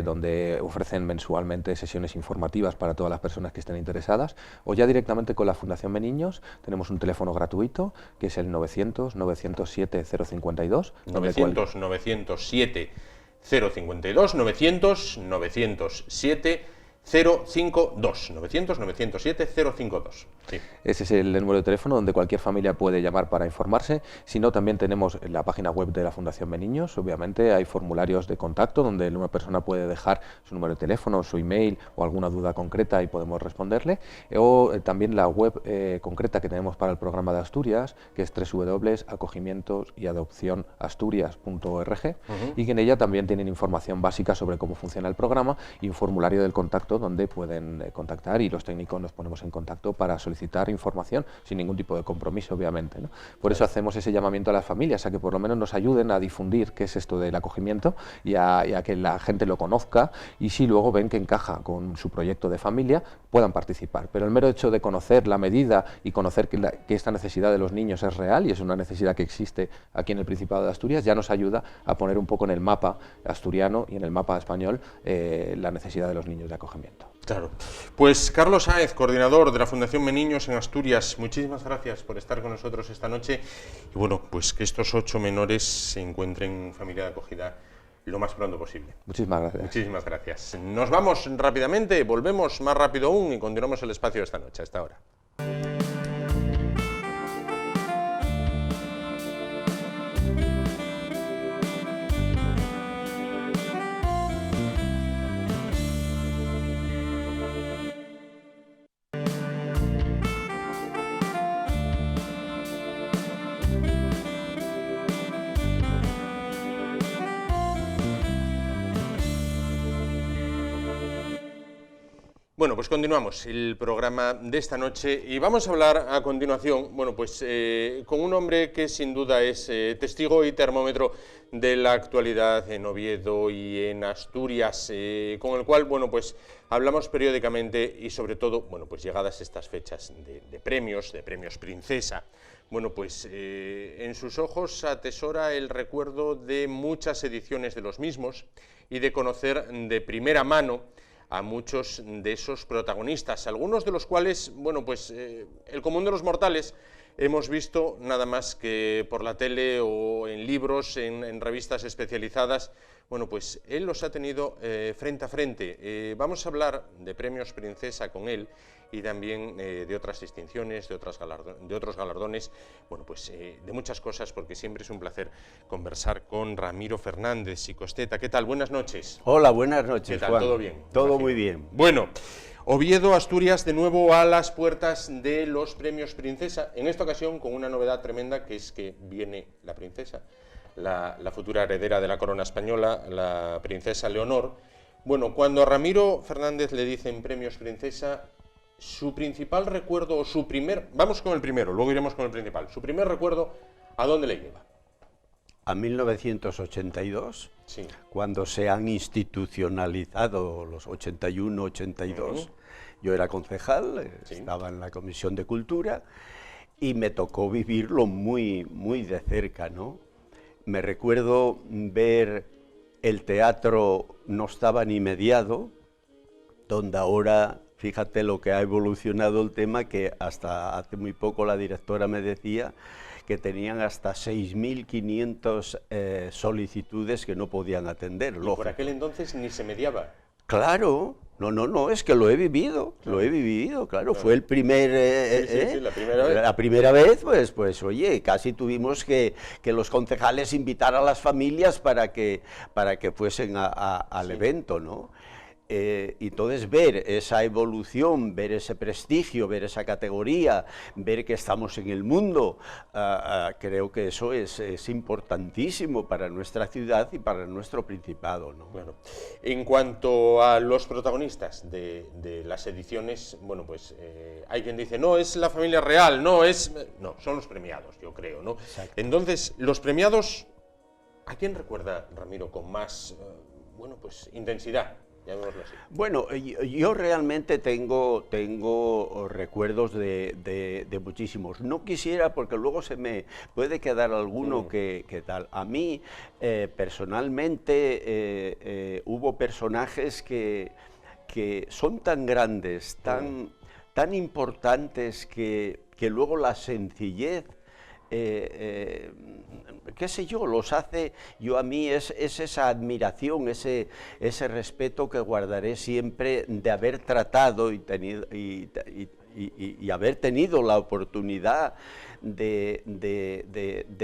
donde ofrecen mensualmente sesiones informativas para todas las personas que estén interesadas, o ya directamente con la Fundación Meniños. Tenemos un teléfono gratuito, que es el 900-907-052. 900-907-052, 900-907-052, 900-907-052. Sí. Ese es el número de teléfono donde cualquier familia puede llamar para informarse. Si no, también tenemos la página web de la Fundación Meniños. Obviamente hay formularios de contacto donde una persona puede dejar su número de teléfono, su email o alguna duda concreta y podemos responderle. O también la web concreta que tenemos para el programa de Asturias, que es www.acogimientosyadopcionasturias.org, y que en ella también tienen información básica sobre cómo funciona el programa y un formulario del contacto donde pueden contactar, y los técnicos nos ponemos en contacto para solicitar información sin ningún tipo de compromiso, obviamente, ¿no? Por eso hacemos ese llamamiento a las familias, a que por lo menos nos ayuden a difundir qué es esto del acogimiento y a que la gente lo conozca, y si luego ven que encaja con su proyecto de familia, puedan participar. Pero el mero hecho de conocer la medida y conocer que esta necesidad de los niños es real y es una necesidad que existe aquí en el Principado de Asturias, ya nos ayuda a poner un poco en el mapa asturiano y en el mapa español la necesidad de los niños de acogimiento. Claro. Pues Carlos Sáez, coordinador de la Fundación Meniños en Asturias, muchísimas gracias por estar con nosotros esta noche. Y bueno, pues que estos 8 menores se encuentren familia de acogida lo más pronto posible. Muchísimas gracias. Muchísimas gracias. Nos vamos rápidamente, volvemos más rápido aún y continuamos el espacio esta noche, hasta ahora. Bueno, pues continuamos el programa de esta noche y vamos a hablar a continuación, bueno, pues con un hombre que sin duda es testigo y termómetro de la actualidad en Oviedo y en Asturias, con el cual, bueno, pues hablamos periódicamente y sobre todo, bueno, pues llegadas estas fechas de premios Princesa. Bueno, pues en sus ojos atesora el recuerdo de muchas ediciones de los mismos y de conocer de primera mano a muchos de esos protagonistas, algunos de los cuales, bueno, pues el común de los mortales hemos visto nada más que por la tele o en libros, en revistas especializadas. Bueno, pues él los ha tenido frente a frente. Vamos a hablar de premios Princesa con él y también de otras distinciones, de otros galardones, bueno, pues de muchas cosas, porque siempre es un placer conversar con Ramiro Fernández, psicosteta. ¿Qué tal? Buenas noches. Hola, buenas noches, ¿Qué tal? Juan. ¿Todo bien? Todo muy bien. Bueno, Oviedo, Asturias, de nuevo a las puertas de los premios Princesa, en esta ocasión con una novedad tremenda, que es que viene la princesa, la futura heredera de la corona española, la princesa Leonor. Bueno, cuando a Ramiro Fernández le dicen premios Princesa, su principal recuerdo, o su primer... Vamos con el primero, luego iremos con el principal. Su primer recuerdo, ¿a dónde le lleva? A 1982, Sí. cuando se han institucionalizado los 81-82, yo era concejal, Sí. estaba en la Comisión de Cultura y me tocó vivirlo muy, muy de cerca, ¿no? Me recuerdo ver el teatro, no estaba ni mediado, donde ahora, fíjate lo que ha evolucionado el tema, que hasta hace muy poco la directora me decía que tenían hasta 6.500 solicitudes que no podían atender. Y por aquel entonces ni se mediaba. Claro, no, es que lo he vivido, claro, fue el primer... Sí, la primera vez. La primera vez, pues oye, casi tuvimos que los concejales invitar a las familias para que fuesen al evento, ¿no? Entonces ver esa evolución, ver ese prestigio, ver esa categoría, ver que estamos en el mundo, creo que eso es importantísimo para nuestra ciudad y para nuestro principado, ¿no? Bueno, en cuanto a los protagonistas de las ediciones, bueno, pues hay quien dice, no, es la familia real, no, son los premiados, yo creo, ¿no? Exacto. Entonces, los premiados, ¿a quién recuerda, Ramiro, con más, bueno, pues intensidad? llamémoslo así. Bueno, yo realmente tengo recuerdos de muchísimos. No quisiera, porque luego se me puede quedar alguno que tal. A mí, personalmente, hubo personajes que son tan grandes, tan importantes, que luego la sencillez, qué sé yo, los hace, a mí es esa admiración, ese respeto que guardaré siempre de haber tratado y haber tenido la oportunidad de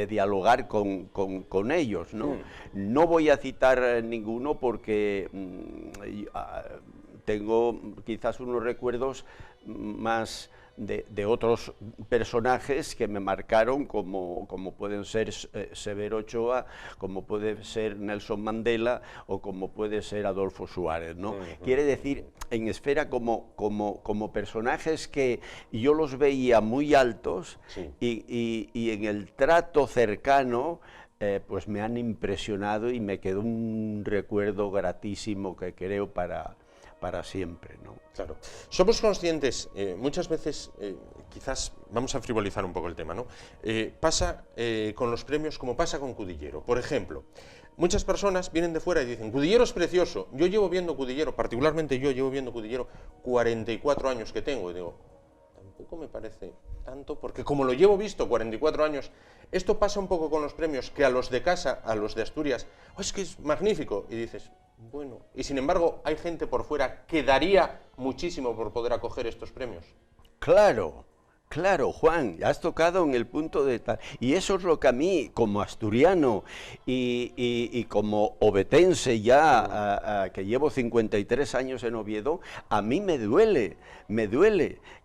dialogar con ellos, ¿no? No voy a citar ninguno porque tengo quizás unos recuerdos más de otros personajes que me marcaron, como pueden ser Severo Ochoa, como puede ser Nelson Mandela o como puede ser Adolfo Suárez, ¿no? Quiere decir, en esfera como personajes que yo los veía muy altos, y en el trato cercano, pues me han impresionado y me quedó un recuerdo gratísimo que creo para siempre, ¿no? Claro. Somos conscientes, muchas veces, quizás vamos a frivolizar un poco el tema, ¿no? Pasa con los premios como pasa con Cudillero. Por ejemplo, muchas personas vienen de fuera y dicen, Cudillero es precioso. Yo llevo viendo Cudillero, particularmente yo llevo viendo Cudillero 44 años que tengo. Y digo, tampoco me parece tanto, porque como lo llevo visto 44 años, esto pasa un poco con los premios, que a los de casa, a los de Asturias, oh, es que es magnífico. Y dices, bueno, y sin embargo hay gente por fuera que daría muchísimo por poder acoger estos premios. Claro, Juan, has tocado en el punto de tal. Y eso es lo que a mí, como asturiano y como obetense ya, que llevo 53 años en Oviedo, a mí me duele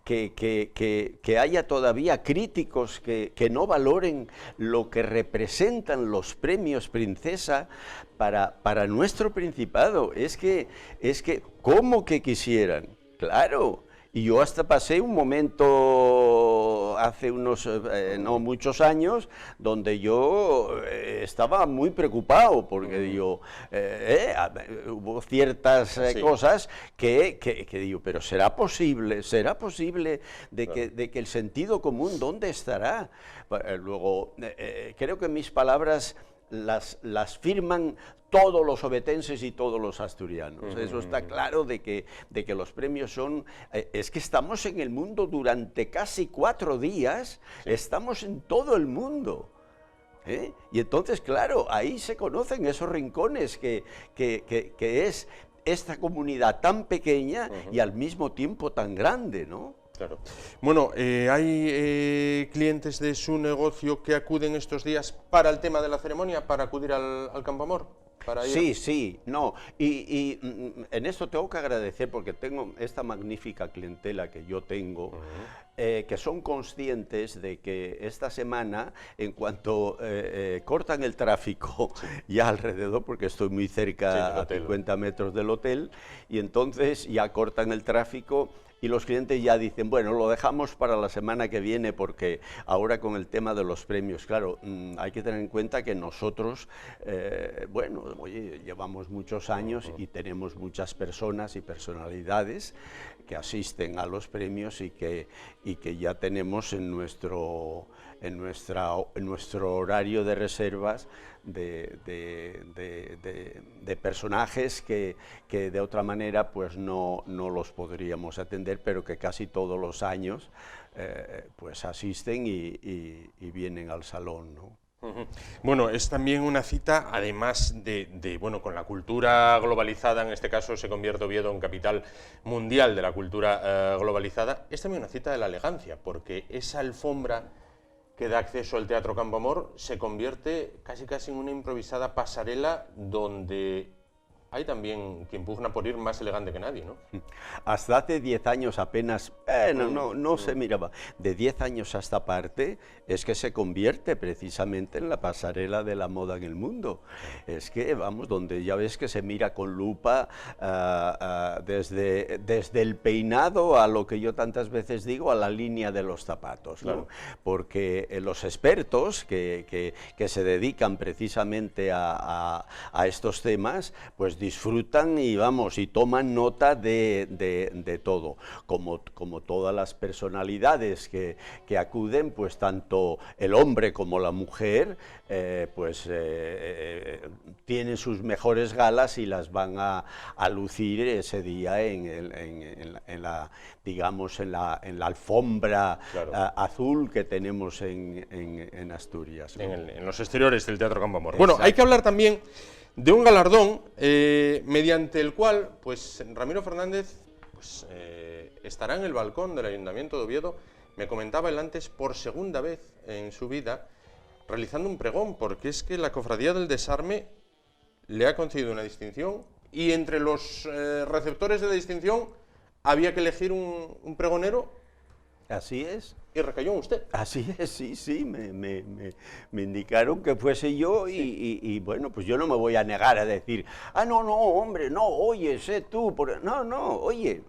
que haya todavía críticos que no valoren lo que representan los premios Princesa para nuestro Principado. Es que, ¿cómo que quisieran? Claro. Y yo hasta pasé un momento hace unos, no muchos años, donde yo estaba muy preocupado, porque digo, hubo ciertas cosas que digo, pero ¿será posible de que el sentido común, dónde estará? Luego, creo que mis palabras las firman todos los obetenses y todos los asturianos. Eso está claro de que los premios son... es que estamos en el mundo durante casi 4 días, estamos en todo el mundo. Y entonces, claro, ahí se conocen esos rincones que es esta comunidad tan pequeña y al mismo tiempo tan grande, ¿no? Claro. Bueno, ¿hay clientes de su negocio que acuden estos días para el tema de la ceremonia, para acudir al Campo Amor? Sí, no. Y en esto tengo que agradecer, porque tengo esta magnífica clientela que yo tengo, que son conscientes de que esta semana, en cuanto cortan el tráfico ya alrededor, porque estoy muy cerca, a 50 metros del hotel, y entonces ya cortan el tráfico. Y los clientes ya dicen, bueno, lo dejamos para la semana que viene, porque ahora con el tema de los premios, claro, hay que tener en cuenta que nosotros, bueno, oye, llevamos muchos años y tenemos muchas personas y personalidades que asisten a los premios y que ya tenemos en nuestro horario de reservas de personajes que de otra manera pues no los podríamos atender, pero que casi todos los años pues asisten y vienen al salón, ¿no? Bueno, es también una cita, además bueno, con la cultura globalizada, en este caso se convierte Oviedo en capital mundial de la cultura globalizada, es también una cita de la elegancia, porque esa alfombra que da acceso al Teatro Campo Amor se convierte casi en una improvisada pasarela donde hay también quien pugna por ir más elegante que nadie, ¿no? Hasta hace 10 años apenas, no se miraba. De 10 años a esta parte es que se convierte precisamente en la pasarela de la moda en el mundo. Es que, vamos, donde ya ves que se mira con lupa desde el peinado a lo que yo tantas veces digo, a la línea de los zapatos, ¿no? Claro. Porque los expertos que se dedican precisamente a estos temas, pues pues disfrutan y vamos, y toman nota de todo, como todas las personalidades que acuden, pues tanto el hombre como la mujer, tienen sus mejores galas y las van a lucir ese día en la alfombra azul que tenemos en Asturias, ¿no? En los exteriores del Teatro Campo Amor. Bueno, hay que hablar también de un galardón mediante el cual, pues, Ramiro Fernández estará en el balcón del Ayuntamiento de Oviedo, me comentaba él antes, por segunda vez en su vida, realizando un pregón, porque es que la Cofradía del Desarme le ha concedido una distinción y entre los receptores de la distinción había que elegir un pregonero. Así es. Y recayó en usted. Así es, sí, me indicaron que fuese yo y bueno, pues yo no me voy a negar a decir, no, hombre, no, oye, sé tú, no, oye,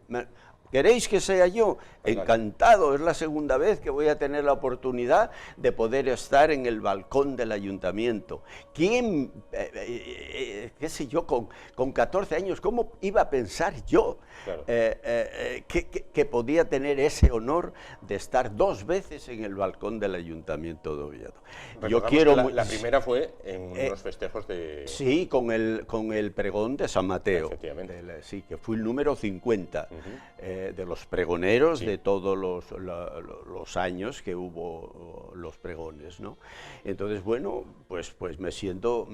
¿queréis que sea yo? Encantado, es la segunda vez que voy a tener la oportunidad de poder estar en el balcón del ayuntamiento. ¿Quién, qué sé yo, con 14 años, cómo iba a pensar yo que podía tener ese honor de estar 2 veces en el balcón del ayuntamiento de Oviedo? Yo quiero la primera fue en los festejos de... Sí, con el pregón de San Mateo. Efectivamente. Sí, que fue el número 50 de los pregoneros de todos los años que hubo los pregones, ¿no? Entonces, bueno, pues me siento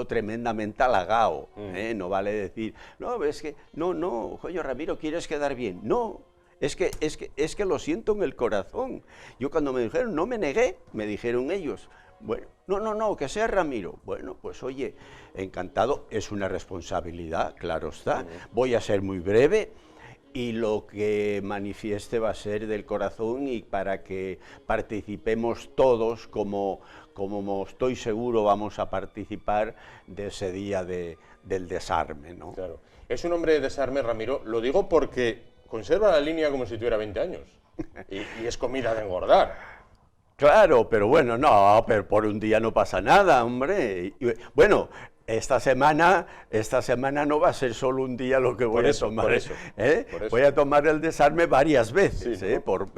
tremendamente halagado, no vale decir, no, es que, no, coño, Ramiro, ¿quieres quedar bien? No, es que lo siento en el corazón. Yo cuando me dijeron, no me negué, me dijeron ellos, bueno, no, que sea Ramiro. Bueno, pues oye, encantado, es una responsabilidad, claro está, voy a ser muy breve, y lo que manifieste va a ser del corazón y para que participemos todos como estoy seguro vamos a participar de ese día del desarme, ¿no? Claro. Es un hombre de desarme, Ramiro, lo digo porque conserva la línea como si tuviera 20 años y es comida de engordar. Claro, pero bueno, no, pero por un día no pasa nada, hombre. Bueno, esta semana no va a ser solo un día lo que voy a tomar. Por eso. Voy a tomar el desarme varias veces, sí,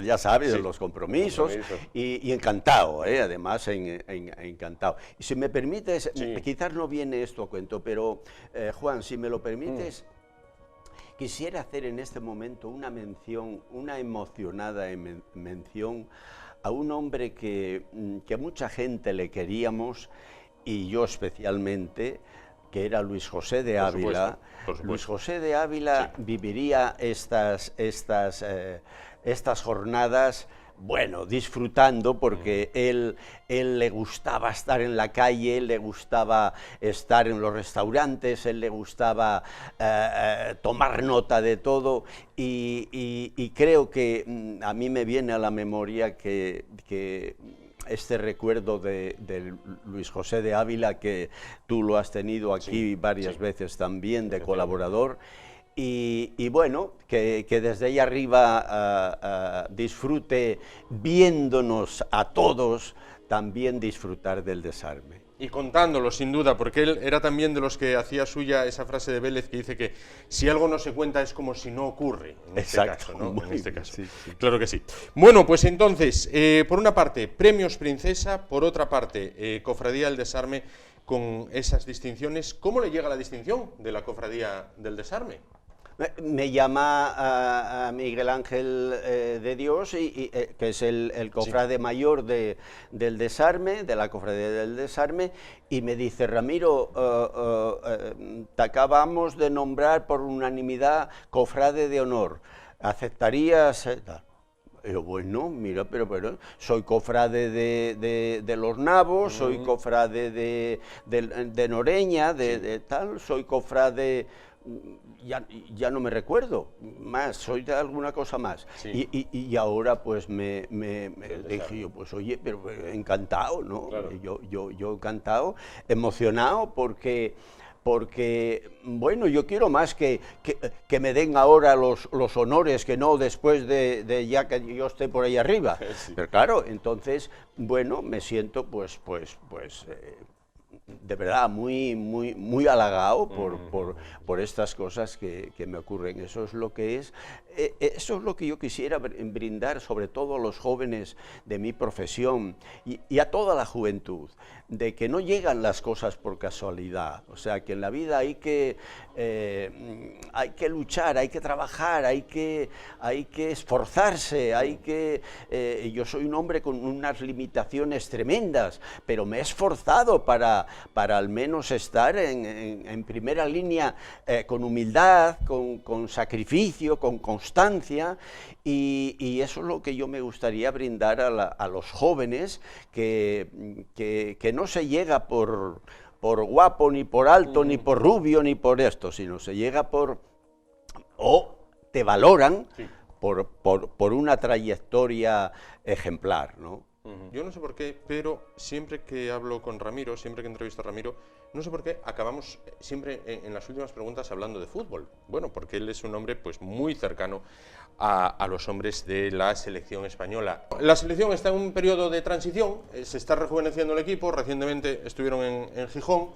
ya sabes, los compromisos. Y encantado, además, encantado. Y si me permites, quizás no viene esto a cuento, pero Juan, si me lo permites, quisiera hacer en este momento una mención, una emocionada mención a un hombre que a mucha gente le queríamos, y yo especialmente, que era Luis José de Ávila. Por supuesto. Luis José de Ávila viviría estas jornadas, bueno, disfrutando, porque él le gustaba estar en la calle, le gustaba estar en los restaurantes, él le gustaba tomar nota de todo, y creo que a mí me viene a la memoria que este recuerdo de Luis José de Ávila, que tú lo has tenido aquí varias veces también, de colaborador, y bueno, que desde ahí arriba disfrute, viéndonos a todos, también disfrutar del desarme. Y contándolo, sin duda, porque él era también de los que hacía suya esa frase de Vélez que dice que si algo no se cuenta es como si no ocurre, en este caso, ¿no? En este caso. Sí. Claro que sí. Bueno, pues entonces, por una parte, Premios Princesa, por otra parte, Cofradía del Desarme, con esas distinciones. ¿Cómo le llega la distinción de la Cofradía del Desarme? Me llama a Miguel Ángel de Dios, que es el cofrade mayor del Desarme, de la Cofradía del Desarme, y me dice, Ramiro, te acabamos de nombrar por unanimidad cofrade de honor, ¿aceptarías? Y yo, bueno, mira, pero soy cofrade de los Navos, soy cofrade de Noreña, de tal, soy cofrade... Ya no me recuerdo más, soy de alguna cosa más. Sí. Y ahora pues me dije yo, pues oye, pero encantado, ¿no? Claro. Yo encantado, emocionado, porque bueno, yo quiero más que me den ahora los honores, que no después de ya que yo esté por ahí arriba. Sí. Pero claro, entonces, bueno, me siento pues de verdad muy halagado por estas cosas que me ocurren. Eso es lo que yo quisiera brindar, sobre todo a los jóvenes de mi profesión y a toda la juventud, de que no llegan las cosas por casualidad. O sea, que en la vida hay que luchar, hay que trabajar, hay que esforzarse, yo soy un hombre con unas limitaciones tremendas, pero me he esforzado para al menos estar en primera línea con humildad, con sacrificio, con constancia, y eso es lo que yo me gustaría brindar a los jóvenes, que no se llega por guapo, ni por alto, ni por rubio, ni por esto, sino se llega te valoran por una trayectoria ejemplar, ¿no? Yo no sé por qué, pero siempre que hablo con Ramiro, siempre que entrevisto a Ramiro, no sé por qué acabamos siempre en las últimas preguntas hablando de fútbol. Bueno, porque él es un hombre pues muy cercano a los hombres de la selección española. La selección está en un periodo de transición, se está rejuveneciendo el equipo, recientemente estuvieron en Gijón.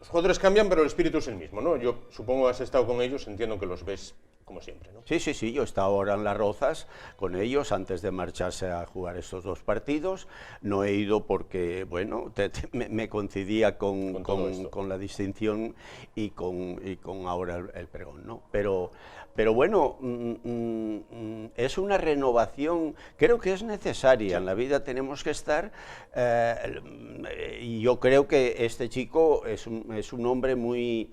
Los jugadores cambian, pero el espíritu es el mismo, ¿no? Yo supongo que has estado con ellos, entiendo que los ves como siempre, ¿no? Sí, yo he estado ahora en Las Rozas con ellos antes de marcharse a jugar estos 2 partidos. No he ido porque, bueno, me coincidía con la distinción y con ahora el pregón, ¿no? Pero bueno, es una renovación, creo que es necesaria. En la vida tenemos que estar, y yo creo que este chico es un hombre muy...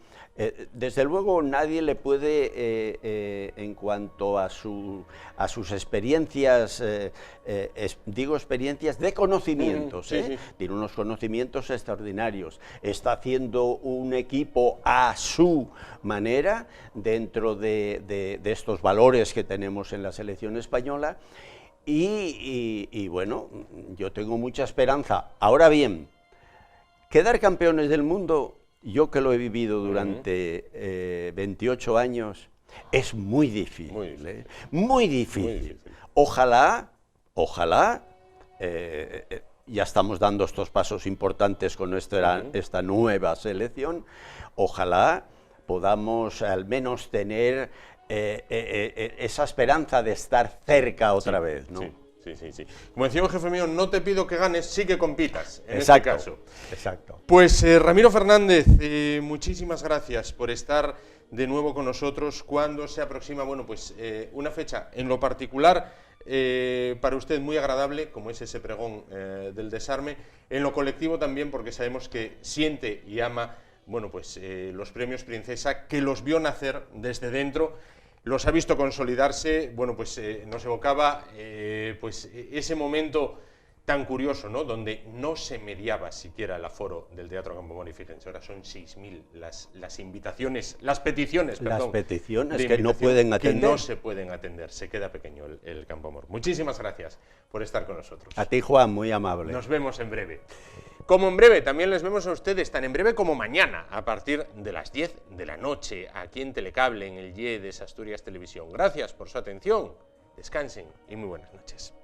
desde luego nadie le puede, en cuanto a sus experiencias, digo experiencias de conocimientos, tiene unos conocimientos extraordinarios, está haciendo un equipo a su manera dentro de estos valores que tenemos en la selección española, y bueno, yo tengo mucha esperanza. Ahora bien, quedar campeones del mundo, yo que lo he vivido durante 28 años, es muy difícil, muy difícil. Ojalá, ya estamos dando estos pasos importantes con esta nueva selección, ojalá podamos al menos tener esa esperanza de estar cerca otra vez, ¿no? Sí. Como decía un jefe mío, no te pido que ganes, sí que compitas, en este caso. Exacto. Pues Ramiro Fernández, muchísimas gracias por estar de nuevo con nosotros cuando se aproxima, bueno, pues una fecha en lo particular para usted muy agradable, como es ese pregón del desarme, en lo colectivo también, porque sabemos que siente y ama, bueno, pues los premios Princesa, que los vio nacer desde dentro, los ha visto consolidarse. Bueno, pues nos evocaba pues ese momento tan curioso, ¿no?, donde no se mediaba siquiera el aforo del Teatro Campoamor, y fíjense, ahora son 6.000 las invitaciones, las peticiones, perdón. Las peticiones que no pueden atender. Que no se pueden atender, se queda pequeño el Campoamor. Muchísimas gracias por estar con nosotros. A ti, Juan, muy amable. Nos vemos en breve. Como en breve, también les vemos a ustedes, tan en breve como mañana, a partir de las 10 de la noche, aquí en Telecable, en el YE de Asturias Televisión. Gracias por su atención, descansen y muy buenas noches.